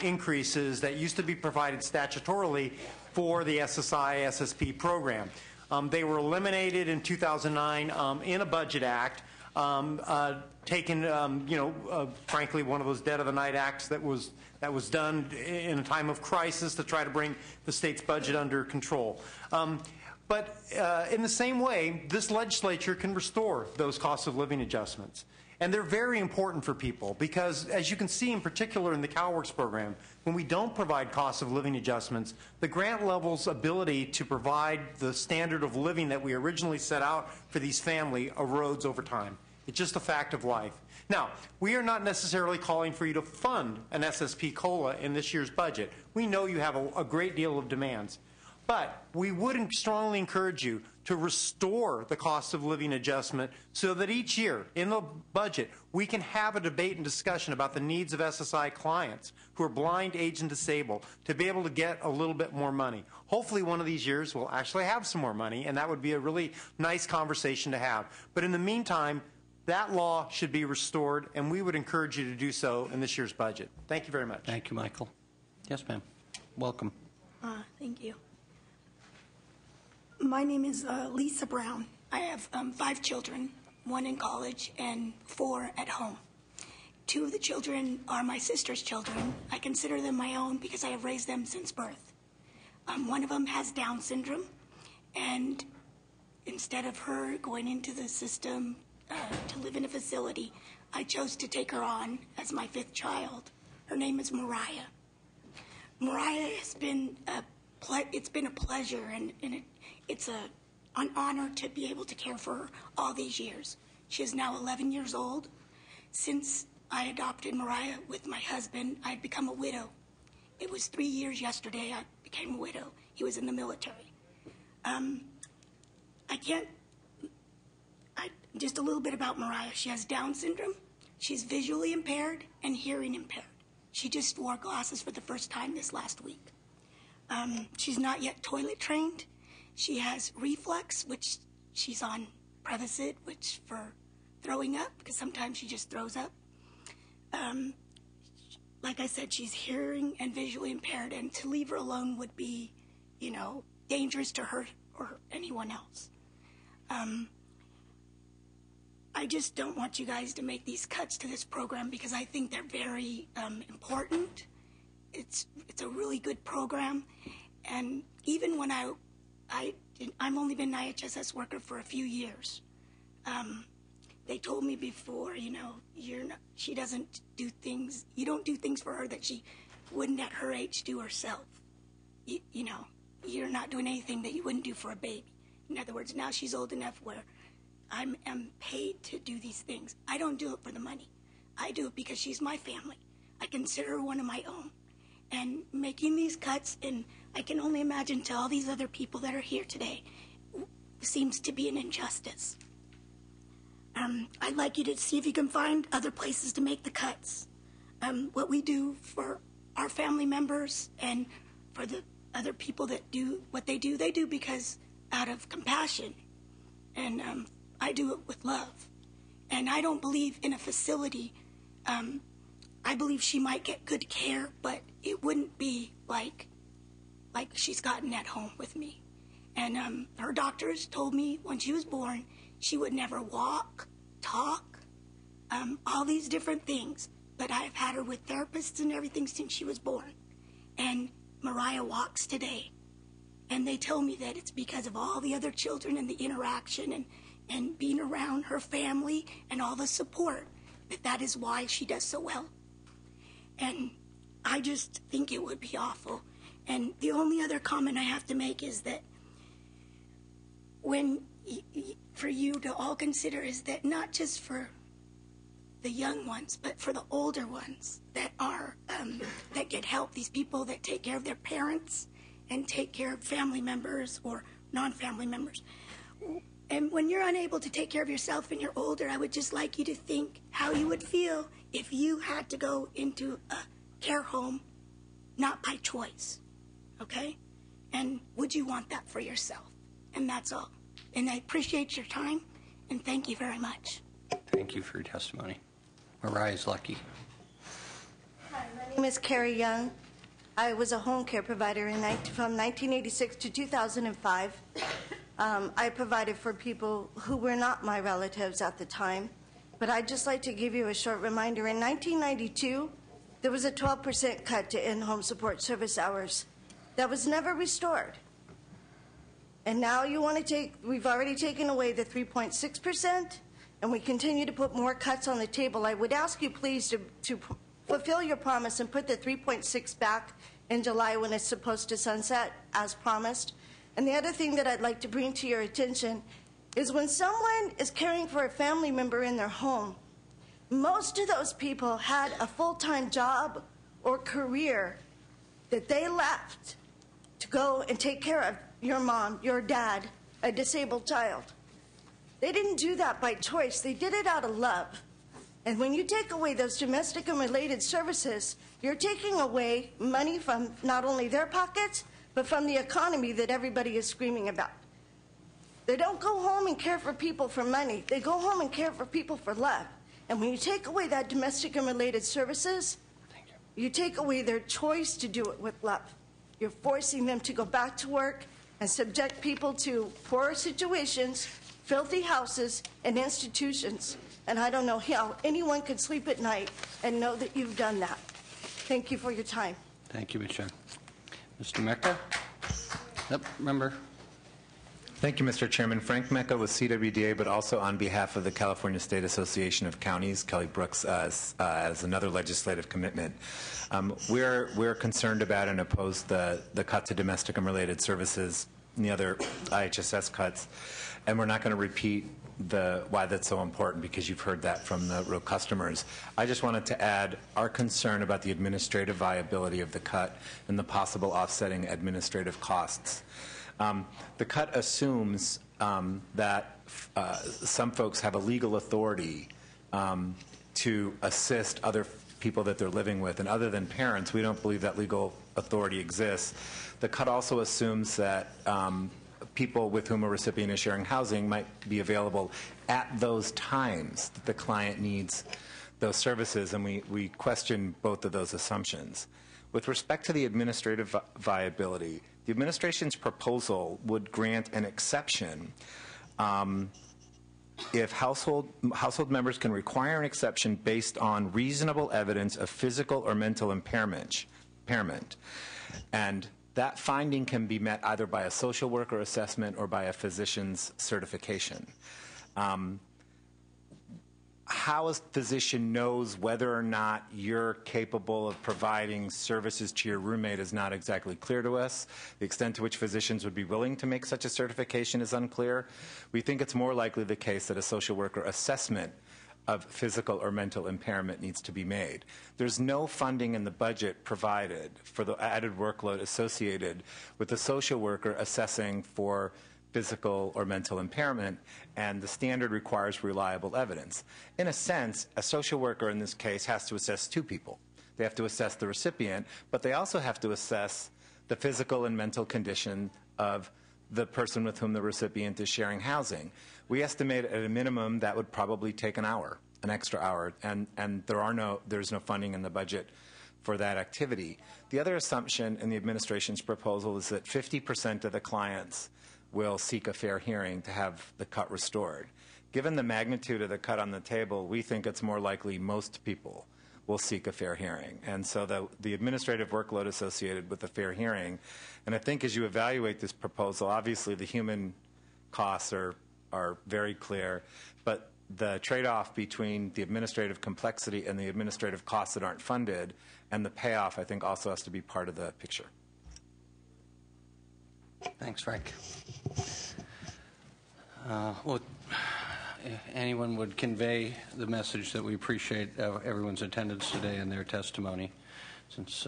increases that used to be provided statutorily for the SSI SSP program. They were eliminated in 2009 in a budget act, taken, frankly, one of those dead of the night acts that was done in a time of crisis to try to bring the state's budget under control. But in the same way, this legislature can restore those cost of living adjustments. And they're very important for people because, as you can see in particular in the CalWORKS program, when we don't provide cost of living adjustments, the grant level's ability to provide the standard of living that we originally set out for these families erodes over time. It's just a fact of life. Now, we are not necessarily calling for you to fund an SSP COLA in this year's budget. We know you have a great deal of demands. But we would strongly encourage you to restore the cost of living adjustment so that each year in the budget we can have a debate and discussion about the needs of SSI clients who are blind, aged, and disabled to be able to get a little bit more money. Hopefully one of these years we'll actually have some more money, and that would be a really nice conversation to have. But in the meantime, that law should be restored, and we would encourage you to do so in this year's budget. Thank you very much. Thank you, Michael. Yes, ma'am. Welcome. Thank you. My name is Lisa Brown. I have 5 children, 1 in college and 4 at home. 2 of the children are my sister's children. I consider them my own because I have raised them since birth. One of them has Down syndrome, and instead of her going into the system to live in a facility, I chose to take her on as my 5th child. Her name is Mariah. Mariah has been it's been a pleasure, and it's an honor to be able to care for her all these years. She is now 11 years old. Since I adopted Mariah with my husband, I've become a widow. It was 3 years yesterday I became a widow. He was in the military. Just a little bit about Mariah. She has Down syndrome. She's visually impaired and hearing impaired. She just wore glasses for the first time this last week. She's not yet toilet trained. She has reflux, which she's on Prevacid, which for throwing up, because sometimes she just throws up. Like I said, she's hearing and visually impaired, and to leave her alone would be, dangerous to her or anyone else. I just don't want you guys to make these cuts to this program because I think they're very important. It's a really good program, and even when I've only been an IHSS worker for a few years. They told me before, she doesn't do things. You don't do things for her that she wouldn't at her age do herself. You're not doing anything that you wouldn't do for a baby. In other words, now she's old enough where I am paid to do these things. I don't do it for the money. I do it because she's my family. I consider her one of my own. And making these cuts, and I can only imagine to all these other people that are here today, seems to be an injustice. I'd like you to see if you can find other places to make the cuts. What we do for our family members and for the other people that do what they do because out of compassion. And I do it with love. And I don't believe in a facility. I believe she might get good care, but it wouldn't be like she's gotten at home with me. And her doctors told me when she was born, she would never walk, talk, all these different things. But I've had her with therapists and everything since she was born. And Mariah walks today. And they tell me that it's because of all the other children and the interaction and being around her family and all the support, that is why she does so well. And I just think it would be awful. And the only other comment I have to make is that for you to all consider is that not just for the young ones, but for the older ones that are that get help, these people that take care of their parents and take care of family members or non-family members. And when you're unable to take care of yourself and you're older, I would just like you to think how you would feel if you had to go into a care home, not by choice, okay? And would you want that for yourself? And that's all. And I appreciate your time, And thank you very much. Thank you for your testimony. Mariah's lucky. Hi, my name is Carrie Young. I was a home care provider from 1986 to 2005. I provided for people who were not my relatives at the time. But I'd just like to give you a short reminder. In 1992, there was a 12% cut to in-home support service hours that was never restored. And now you want to we've already taken away the 3.6%, and we continue to put more cuts on the table. I would ask you please to fulfill your promise and put the 3.6 back in July when it's supposed to sunset as promised. And the other thing that I'd like to bring to your attention is when someone is caring for a family member in their home, most of those people had a full-time job or career that they left to go and take care of your mom, your dad, a disabled child. They didn't do that by choice. They did it out of love. And when you take away those domestic and related services, you're taking away money from not only their pockets, but from the economy that everybody is screaming about. They don't go home and care for people for money. They go home and care for people for love. And when you take away that domestic and related services, you take away their choice to do it with love. You're forcing them to go back to work and subject people to poorer situations, filthy houses, and institutions. And I don't know how anyone could sleep at night and know that you've done that. Thank you for your time. Thank you, Ms. Young. Mr. Mecca? Yep, member. Thank you, Mr. Chairman. Frank Mecca with CWDA, but also on behalf of the California State Association of Counties, Kelly Brooks, as another legislative commitment. We're concerned about and oppose the cut to domestic and related services and the other IHSS cuts, and we're not going to repeat why that's so important because you've heard that from the real customers. I just wanted to add our concern about the administrative viability of the cut and the possible offsetting administrative costs. The cut assumes that some folks have a legal authority to assist other people that they're living with, and other than parents, we don't believe that legal authority exists. The cut also assumes that people with whom a recipient is sharing housing might be available at those times that the client needs those services, and we question both of those assumptions. With respect to the administrative viability, the administration's proposal would grant an exception if household members can require an exception based on reasonable evidence of physical or mental impairment. And that finding can be met either by a social worker assessment or by a physician's certification. How a physician knows whether or not you're capable of providing services to your roommate is not exactly clear to us. The extent to which physicians would be willing to make such a certification is unclear. We think it's more likely the case that a social worker assessment of physical or mental impairment needs to be made. There's no funding in the budget provided for the added workload associated with the social worker assessing for physical or mental impairment, and the standard requires reliable evidence. In a sense, a social worker in this case has to assess two people. They have to assess the recipient, but they also have to assess the physical and mental condition of the person with whom the recipient is sharing housing. We estimate at a minimum that would probably take an hour, an extra hour, and there's no funding in the budget for that activity. The other assumption in the administration's proposal is that 50% of the clients will seek a fair hearing to have the cut restored. Given the magnitude of the cut on the table, we think it's more likely most people will seek a fair hearing. And so the administrative workload associated with the fair hearing, and I think as you evaluate this proposal, obviously the human costs are very clear, but the trade-off between the administrative complexity and the administrative costs that aren't funded and the payoff, I think, also has to be part of the picture. Thanks, Frank. Well, if anyone would convey the message that we appreciate everyone's attendance today and their testimony, since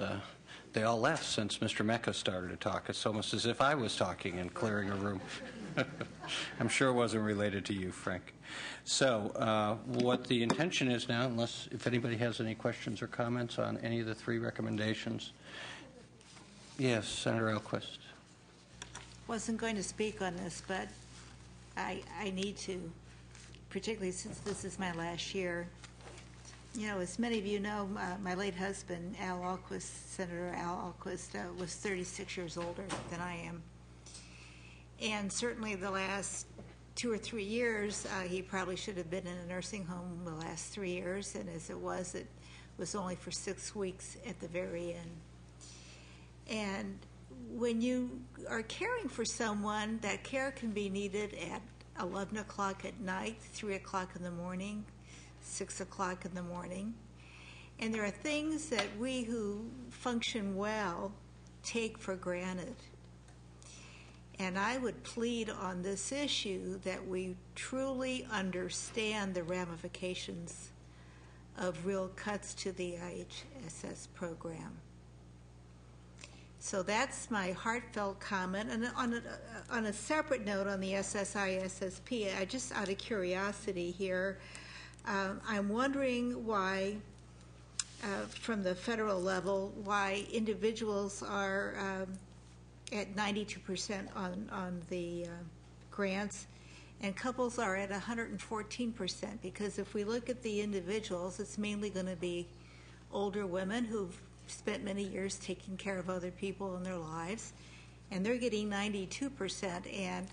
they all left since Mr. Mecca started to talk. It's almost as if I was talking and clearing a room. I'm sure it wasn't related to you, Frank. So what the intention is now, unless if anybody has any questions or comments on any of the three recommendations. Yes, Senator Elquist. Wasn't going to speak on this, but I need to. particularly since this is my last year. You know, as many of you know, my late husband, Senator Al Alquist, was 36 years older than I am. And certainly the last 2 or 3 years, he probably should have been in a nursing home the last 3 years, and as it was only for 6 weeks at the very end. And when you are caring for someone, that care can be needed at 11 o'clock at night, 3 o'clock in the morning, 6 o'clock in the morning. And there are things that we who function well take for granted. And I would plead on this issue that we truly understand the ramifications of real cuts to the IHSS program. So that's my heartfelt comment. And on a separate note on the SSI, SSP, I just out of curiosity here, I'm wondering why, from the federal level, why individuals are at 92% on the grants and couples are at 114%, because if we look at the individuals, it's mainly going to be older women who've spent many years taking care of other people in their lives, and they're getting 92%. And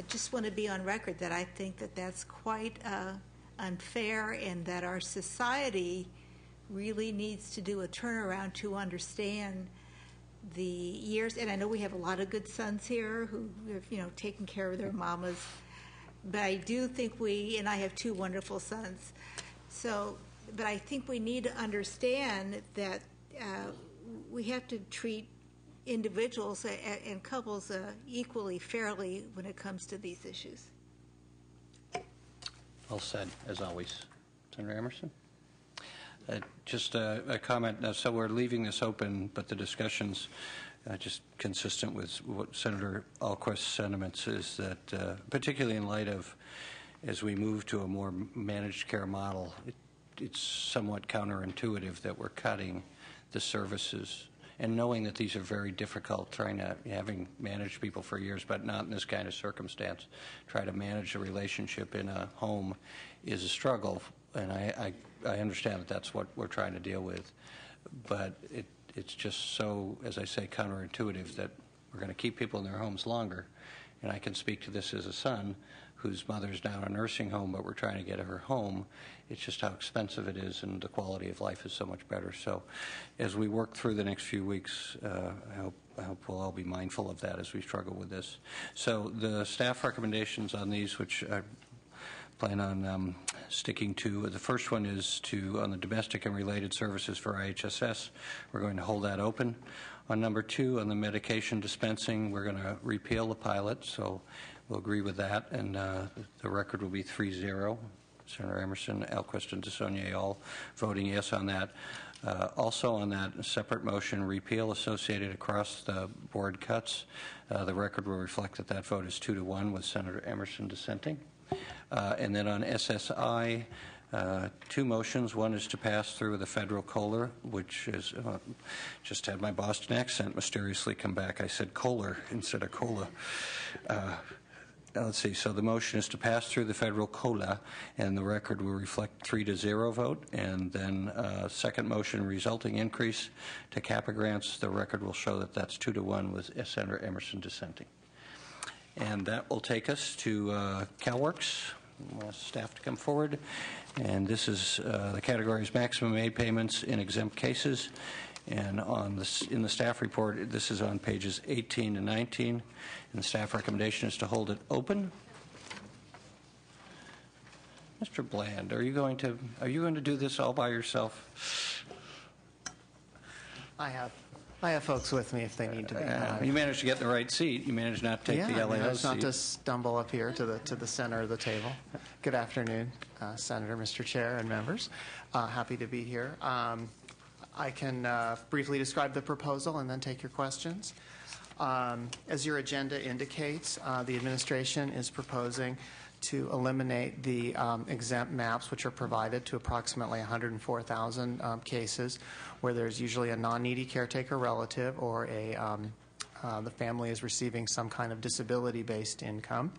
just want to be on record that I think that that's quite unfair, and that our society really needs to do a turnaround to understand the years. And I know we have a lot of good sons here who have, you know, taken care of their mamas, but I do think and I have 2 wonderful sons. So, but I think we need to understand that we have to treat individuals and couples equally fairly when it comes to these issues. Well said, as always. Senator Emerson? Just a comment. So we're leaving this open, but the discussion's just consistent with what Senator Alquist's sentiments is that, particularly in light of, as we move to a more managed care model, it's somewhat counterintuitive that we're cutting the services, and knowing that these are very difficult, having managed people for years, but not in this kind of circumstance, try to manage a relationship in a home is a struggle, and I understand that that's what we're trying to deal with, but it's just so, as I say, counterintuitive that we're going to keep people in their homes longer, and I can speak to this as a son whose mother's now in a nursing home, but we're trying to get her home. It's just how expensive it is, and the quality of life is so much better. So as we work through the next few weeks, I hope we'll all be mindful of that as we struggle with this. So the staff recommendations on these, which I plan on sticking to, the first one is on the domestic and related services for IHSS. We're going to hold that open. On number 2, on the medication dispensing, we're going to repeal the pilot, so we'll agree with that, and the record will be 3-0. Senator Emerson, Alquist, and DeSaulnier all voting yes on that. Also on that separate motion, repeal associated across the board cuts, the record will reflect that vote is 2-1 with Senator Emerson dissenting. And then on SSI, 2 motions. One is to pass through the federal COLA, which is, just had my Boston accent mysteriously come back. I said COLA instead of COLA. Let's see, so the motion is to pass through the federal COLA, and the record will reflect 3-0 vote. And then second motion, resulting increase to CAPA grants, the record will show that that's 2-1 with Senator Emerson dissenting. And that will take us to CalWORKS. I'll ask staff to come forward. And this is the categories maximum aid payments in exempt cases. And in the staff report, this is on pages 18 to 19. And the staff recommendation is to hold it open. Mr. Bland, are you going to do this all by yourself? I have folks with me if they need to be. You managed to get in the right seat. You managed not to take the LAO seat. Not to stumble up here to the center of the table. Good afternoon, Senator, Mr. Chair, and members. Happy to be here. I can briefly describe the proposal and then take your questions. As your agenda indicates, the administration is proposing to eliminate the exempt maps, which are provided to approximately 104,000 cases where there's usually a non-needy caretaker relative or the family is receiving some kind of disability-based income.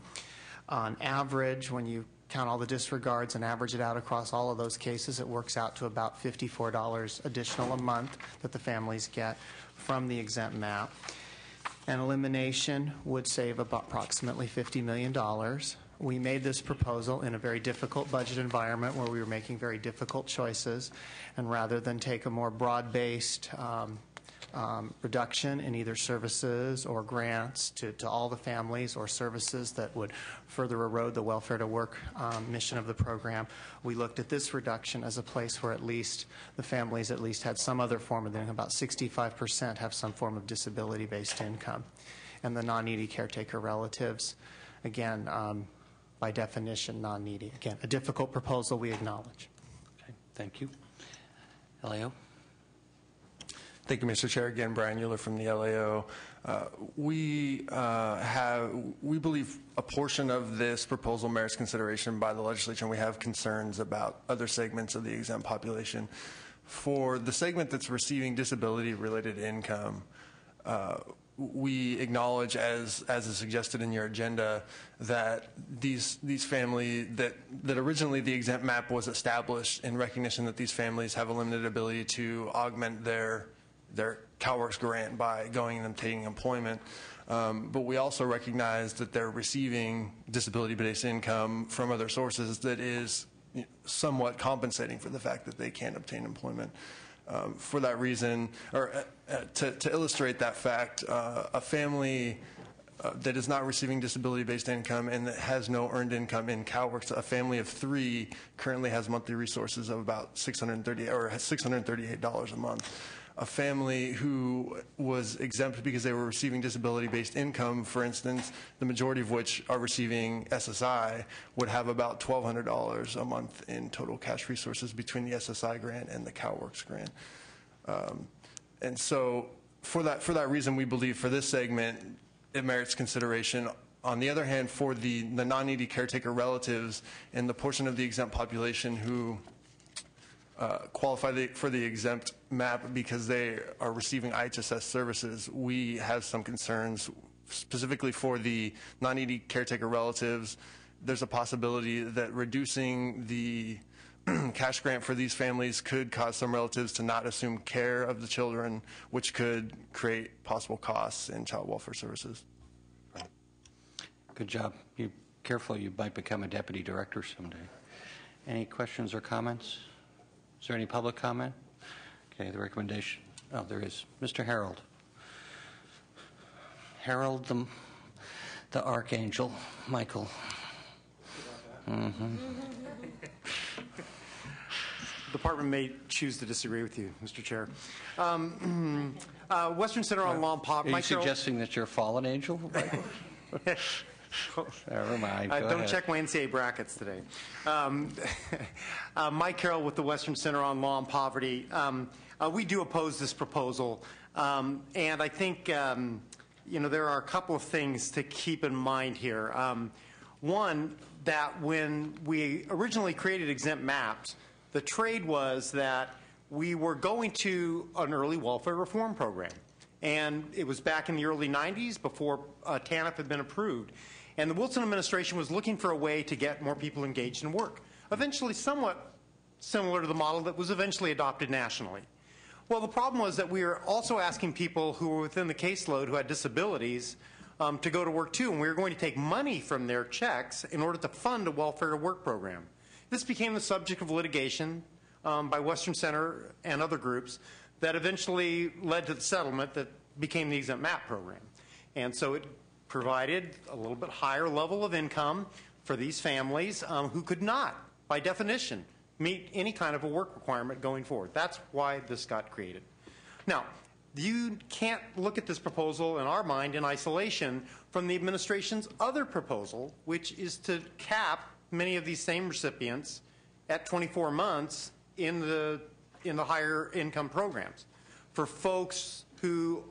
On average, when you count all the disregards and average it out across all of those cases, it works out to about $54 additional a month that the families get from the exempt MAP. An elimination would save about approximately $50 million. We made this proposal in a very difficult budget environment where we were making very difficult choices, and rather than take a more broad-based reduction in either services or grants to all the families, or services that would further erode the welfare to work mission of the program, we looked at this reduction as a place where at least the families at least had some other form of income. About 65% have some form of disability-based income. And the non-needy caretaker relatives, again, by definition, non-needy. Again, a difficult proposal we acknowledge. Okay, thank you. LAO? Thank you, Mr. Chair. Again, Brian Euler from the LAO. We believe a portion of this proposal merits consideration by the legislature, and we have concerns about other segments of the exempt population. For the segment that's receiving disability-related income, we acknowledge, as is suggested in your agenda, that these families, that originally the exempt MAP was established in recognition that these families have a limited ability to augment their CalWORKs grant by going and obtaining employment. But we also recognize that they're receiving disability-based income from other sources that is somewhat compensating for the fact that they can't obtain employment. For that reason, or to illustrate that fact, a family that is not receiving disability-based income and that has no earned income in CalWORKs, a family of 3 currently has monthly resources of about $638 a month. A family who was exempt because they were receiving disability-based income, for instance, the majority of which are receiving SSI, would have about $1,200 a month in total cash resources between the SSI grant and the CalWORKs grant. And so for that reason, we believe for this segment, it merits consideration. On the other hand, for the non-needy caretaker relatives and the portion of the exempt population who qualify for the exempt MAP because they are receiving IHSS services, we have some concerns. Specifically for the non-needy caretaker relatives, there's a possibility that reducing the cash grant for these families could cause some relatives to not assume care of the children, which could create possible costs in child welfare services. Good job. You careful, you might become a deputy director someday. Any questions or comments? Is there any public comment? Okay, the recommendation. Oh, there is. Mr. Harold. Harold the Archangel, Michael. Mm-hmm. The department may choose to disagree with you, Mr. Chair. Western Center on Law and Poverty. Are you suggesting that you're a fallen angel, Michael? Never mind. Don't check my NCAA brackets today. Mike Carroll with the Western Center on Law and Poverty. We do oppose this proposal, and I think there are a couple of things to keep in mind here. One, that when we originally created exempt MAPs, the trade was that we were going to an early welfare reform program. And it was back in the early 90s before TANF had been approved. And the Wilson administration was looking for a way to get more people engaged in work, eventually somewhat similar to the model that was eventually adopted nationally. Well, the problem was that we were also asking people who were within the caseload who had disabilities to go to work too, and we were going to take money from their checks in order to fund a welfare to work program. This became the subject of litigation by Western Center and other groups that eventually led to the settlement that became the exempt MAP program. And so it provided a little bit higher level of income for these families who could not, by definition, meet any kind of a work requirement going forward. That's why this got created. Now, you can't look at this proposal, in our mind, in isolation from the administration's other proposal, which is to cap many of these same recipients at 24 months in the higher income programs. For folks who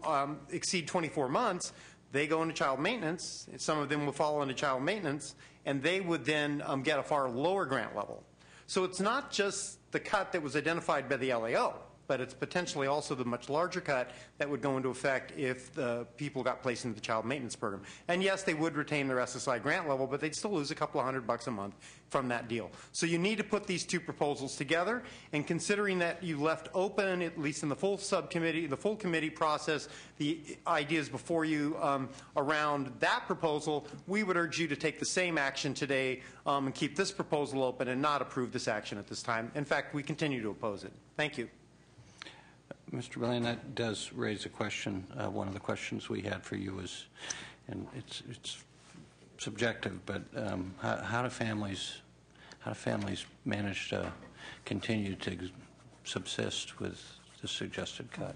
exceed 24 months, they go into child maintenance. Some of them will fall into child maintenance, and they would then get a far lower grant level. So it's not just the cut that was identified by the LAO. but it's potentially also the much larger cut that would go into effect if the people got placed into the child maintenance program. And yes, they would retain their SSI grant level, but they'd still lose a couple of $100 a month from that deal. So you need to put these two proposals together, and considering that you left open, at least in the full subcommittee, the full committee process, the ideas before you around that proposal, we would urge you to take the same action today and keep this proposal open and not approve this action at this time. In fact, we continue to oppose it. Thank you. Mr. Billion, that does raise a question. One of the questions we had for you is, and it's subjective, but how do families manage to continue to subsist with the suggested cut?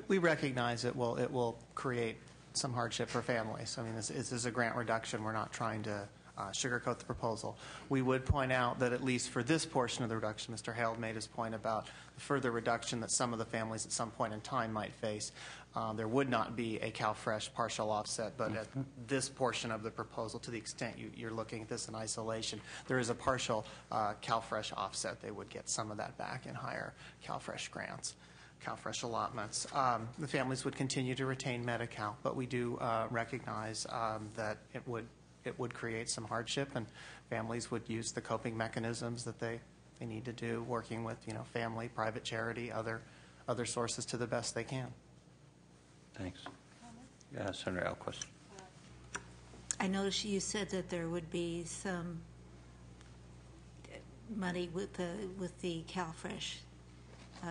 We recognize it will create some hardship for families. I mean, this is a grant reduction. We're not trying to sugarcoat the proposal. We would point out that at least for this portion of the reduction, Mr. Held made his point about the further reduction that some of the families at some point in time might face. There would not be a CalFresh partial offset, but at this portion of the proposal, to the extent you're looking at this in isolation, there is a partial CalFresh offset. They would get some of that back in higher CalFresh grants, CalFresh allotments. The families would continue to retain Medi-Cal, but we do recognize that it would create some hardship, and families would use the coping mechanisms that they need to do, working with family, private charity, other sources to the best they can. Thanks. Senator Alquist. I noticed you said that there would be some money with the CalFresh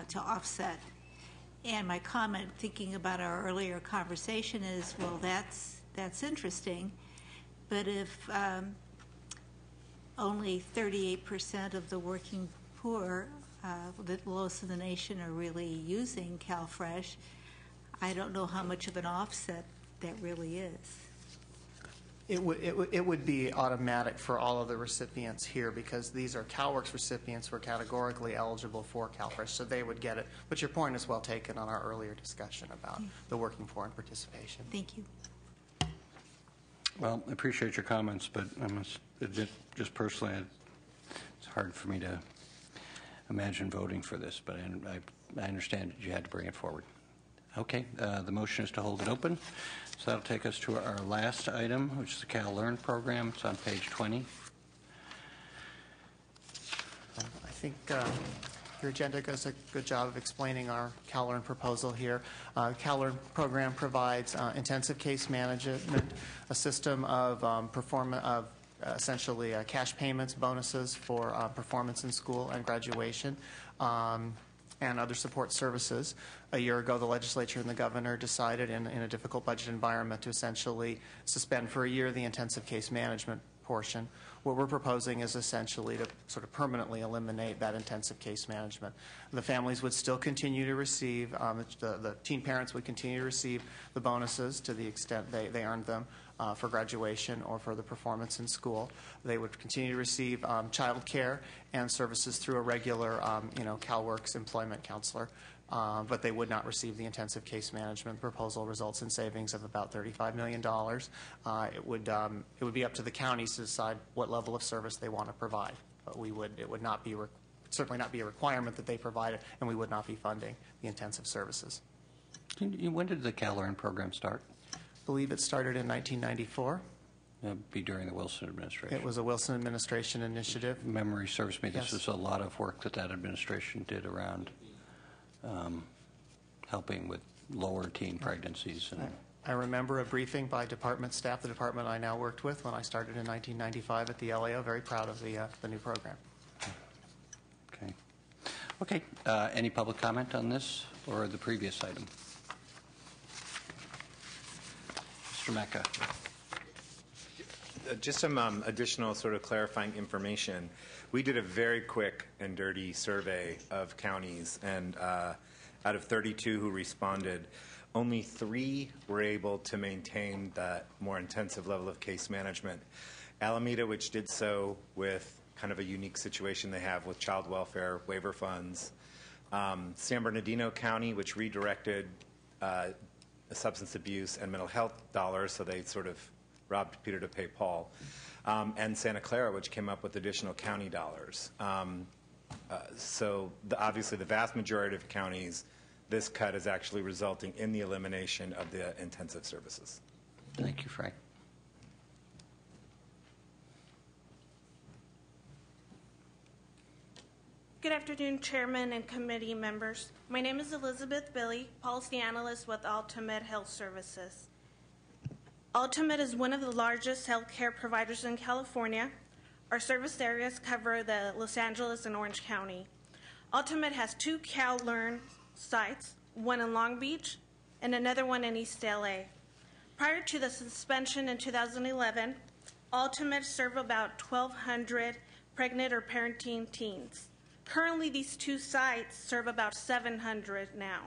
to offset. And my comment, thinking about our earlier conversation, is, well, that's interesting. But if only 38% of the working poor, the lowest in the nation, are really using CalFresh, I don't know how much of an offset that really is. It would be automatic for all of the recipients here, because these are CalWorks recipients who are categorically eligible for CalFresh, so they would get it. But your point is well taken on our earlier discussion about the working poor and participation. Thank you. Well, I appreciate your comments, but I must admit, just personally, it's hard for me to imagine voting for this, but I understand that you had to bring it forward. Okay, the motion is to hold it open. So that'll take us to our last item, which is the Cal Learn program. It's on page 20. I think your agenda does a good job of explaining our Cal Learn proposal here. Cal Learn program provides intensive case management, a system of essentially cash payments, bonuses for performance in school and graduation, and other support services. A year ago, the legislature and the governor decided in a difficult budget environment to essentially suspend for a year the intensive case management portion. What we're proposing is essentially to sort of permanently eliminate that intensive case management. The families would still continue to receive, the teen parents would continue to receive the bonuses to the extent they earned them for graduation or for the performance in school. They would continue to receive child care and services through a regular, CalWorks employment counselor. But they would not receive the intensive case management. The proposal results in savings of about $35 million. It would be up to the counties to decide what level of service they want to provide. But it would not be certainly not be a requirement that they provide it, and we would not be funding the intensive services. When did the Cal Learn program start? I believe it started in 1994. That'd be during the Wilson administration. It was a Wilson administration initiative. Memory serves me. This Yes. was a lot of work that administration did around helping with lower teen pregnancies. And I remember a briefing by department staff, the department I now worked with when I started in 1995 at the LAO. Very proud of the new program. Okay. Any public comment on this or the previous item? Mr. Mecca. Just some additional sort of clarifying information. We did a very quick and dirty survey of counties, and out of 32 who responded, only 3 were able to maintain that more intensive level of case management. Alameda, which did so with kind of a unique situation they have with child welfare waiver funds. San Bernardino County, which redirected substance abuse and mental health dollars, so they sort of robbed Peter to pay Paul. And Santa Clara, which came up with additional county dollars. Obviously, the vast majority of counties, this cut is actually resulting in the elimination of the intensive services. Thank you, Frank. Good afternoon, Chairman and committee members. My name is Elizabeth Billy, Policy Analyst with Ultimate Health Services. Ultimate is one of the largest healthcare providers in California. Our service areas cover the Los Angeles and Orange County. Ultimate has 2 CalLearn sites, one in Long Beach and another one in East LA. Prior to the suspension in 2011, Ultimate served about 1,200 pregnant or parenting teens. Currently, these 2 sites serve about 700 now.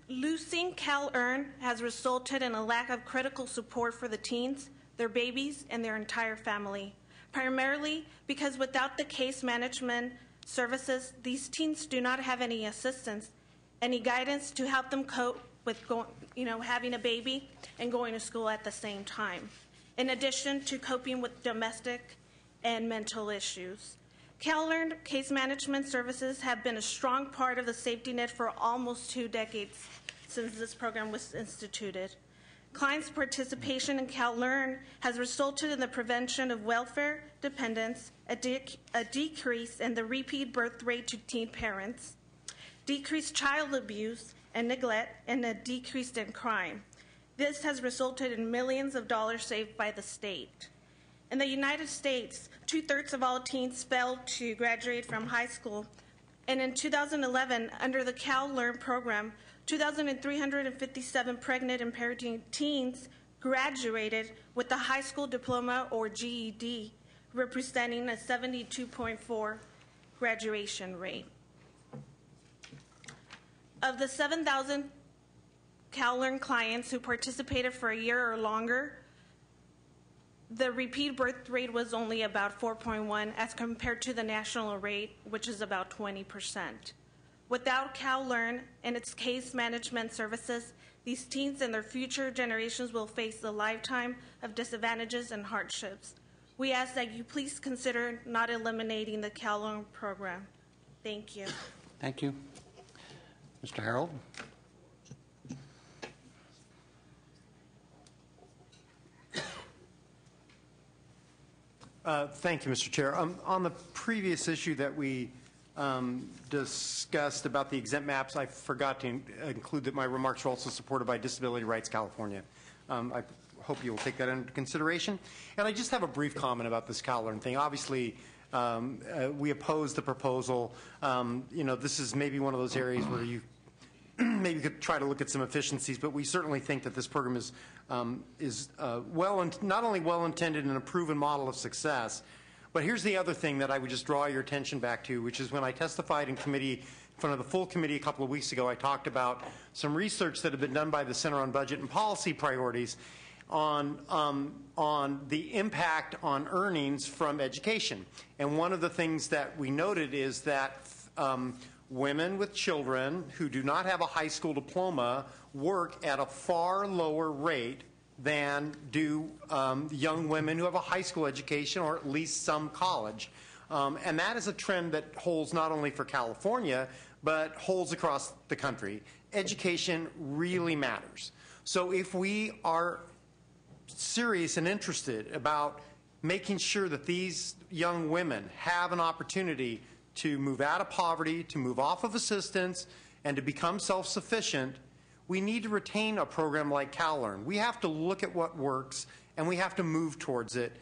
Losing CalEarn has resulted in a lack of critical support for the teens, their babies, and their entire family, primarily because without the case management services, these teens do not have any assistance, any guidance to help them cope with having a baby and going to school at the same time, in addition to coping with domestic and mental issues. CalEarn case management services have been a strong part of the safety net for almost 2 decades since this program was instituted. Clients' participation in CalEarn has resulted in the prevention of welfare dependence, a decrease in the repeat birth rate to teen parents, decreased child abuse and neglect, and a decrease in crime. This has resulted in millions of dollars saved by the state. In the United States, 2/3 of all teens failed to graduate from high school. And in 2011, under the CalLearn program, 2,357 pregnant and parenting teens graduated with a high school diploma or GED, representing a 72.4 graduation rate. Of the 7,000 CalLearn clients who participated for a year or longer, the repeat birth rate was only about 4.1 as compared to the national rate, which is about 20%. Without CalLearn and its case management services, these teens and their future generations will face a lifetime of disadvantages and hardships. We ask that you please consider not eliminating the CalLearn program. Thank you. Thank you. Mr. Harold? Thank you, Mr. Chair. On the previous issue that we discussed about the exempt maps, I forgot to include that my remarks are also supported by Disability Rights California. I hope you will take that into consideration. And I just have a brief comment about this CalLearn thing. Obviously, we oppose the proposal. This is maybe one of those areas where you maybe could try to look at some efficiencies, but we certainly think that this program is not only well-intended and a proven model of success, but here's the other thing that I would just draw your attention back to, which is when I testified in committee, in front of the full committee a couple of weeks ago, I talked about some research that had been done by the Center on Budget and Policy Priorities on the impact on earnings from education. And one of the things that we noted is that women with children who do not have a high school diploma work at a far lower rate than do young women who have a high school education or at least some college. And that is a trend that holds not only for California, but holds across the country. Education really matters. So if we are serious and interested about making sure that these young women have an opportunity to move out of poverty, to move off of assistance, and to become self-sufficient, we need to retain a program like CalLearn. We have to look at what works, and we have to move towards it.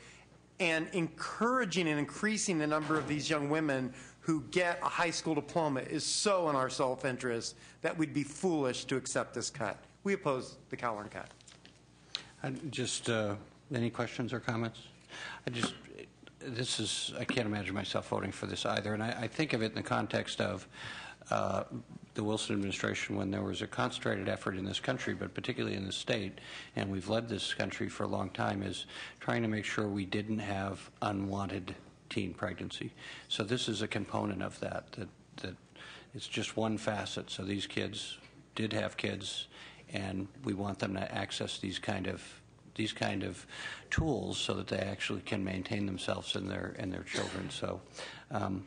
And encouraging and increasing the number of these young women who get a high school diploma is so in our self-interest that we'd be foolish to accept this cut. We oppose the CalLearn cut. Any questions or comments? I can't imagine myself voting for this either, and I think of it in the context of the Wilson administration when there was a concentrated effort in this country, but particularly in the state, and we've led this country for a long time, is trying to make sure we didn't have unwanted teen pregnancy. So this is a component of that it's just one facet. So these kids did have kids, and we want them to access these kind of these kind of tools so that they actually can maintain themselves and their children. So,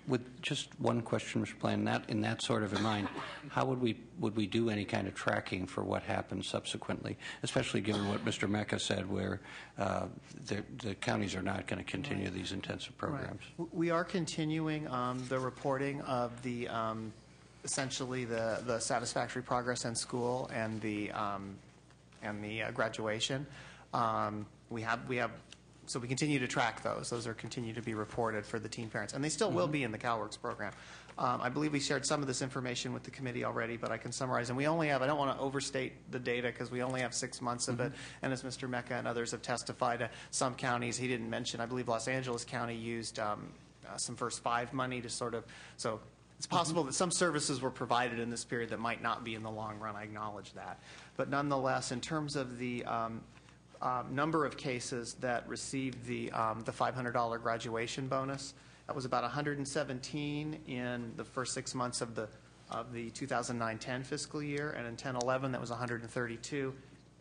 with just one question, Mr. Plan, in that sort of in mind, how would we do any kind of tracking for what happens subsequently, especially given what Mr. Mecca said, where the counties are not going to continue these intensive programs? Right. We are continuing the reporting of the essentially the satisfactory progress in school and the graduation. So we continue to track those. Those are continue to be reported for the teen parents, and they still will be in the CalWorks program. I believe we shared some of this information with the committee already, but I can summarize. And we only have, I don't want to overstate the data because we only have 6 months of it. And as Mr. Mecca and others have testified, some counties, he didn't mention, I believe Los Angeles County used some First 5 money to sort of, so it's possible that some services were provided in this period that might not be in the long run. I acknowledge that. But nonetheless, in terms of the number of cases that received the $500 graduation bonus, that was about 117 in the first 6 months of the 2009-10 fiscal year, and in 10-11 that was 132,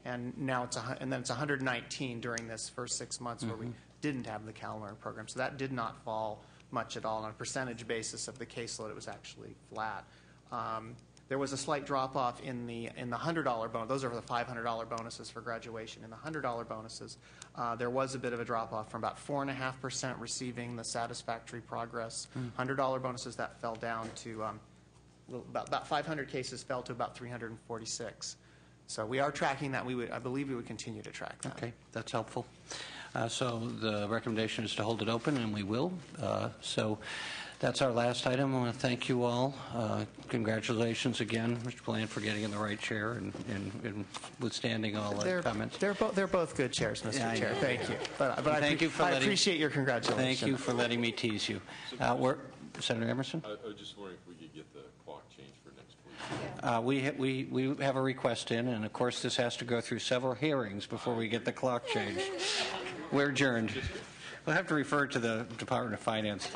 and now then it's 119 during this first 6 months where we didn't have the CalLearn program. So that did not fall much at all on a percentage basis of the caseload. It was actually flat. There was a slight drop-off in the $100 bonus. Those are the $500 bonuses for graduation. In the $100 bonuses, there was a bit of a drop-off from about 4.5% receiving the satisfactory progress. $100 bonuses, that fell down to about 500 cases fell to about 346. So we are tracking that. I believe we would continue to track that. Okay, that's helpful. So the recommendation is to hold it open, and we will. So that's our last item. I want to thank you all. Congratulations again, Mr. Bland, for getting in the right chair and withstanding all the comments. They're both good chairs, Mr. Chair. Thank you. But thank you for I appreciate your congratulations. Thank you for letting me tease you. Senator Emerson? I was just wondering if we could get the clock changed for next week. We have a request in, and of course this has to go through several hearings before we get the clock changed. We're adjourned. We'll have to refer to the Department of Finance.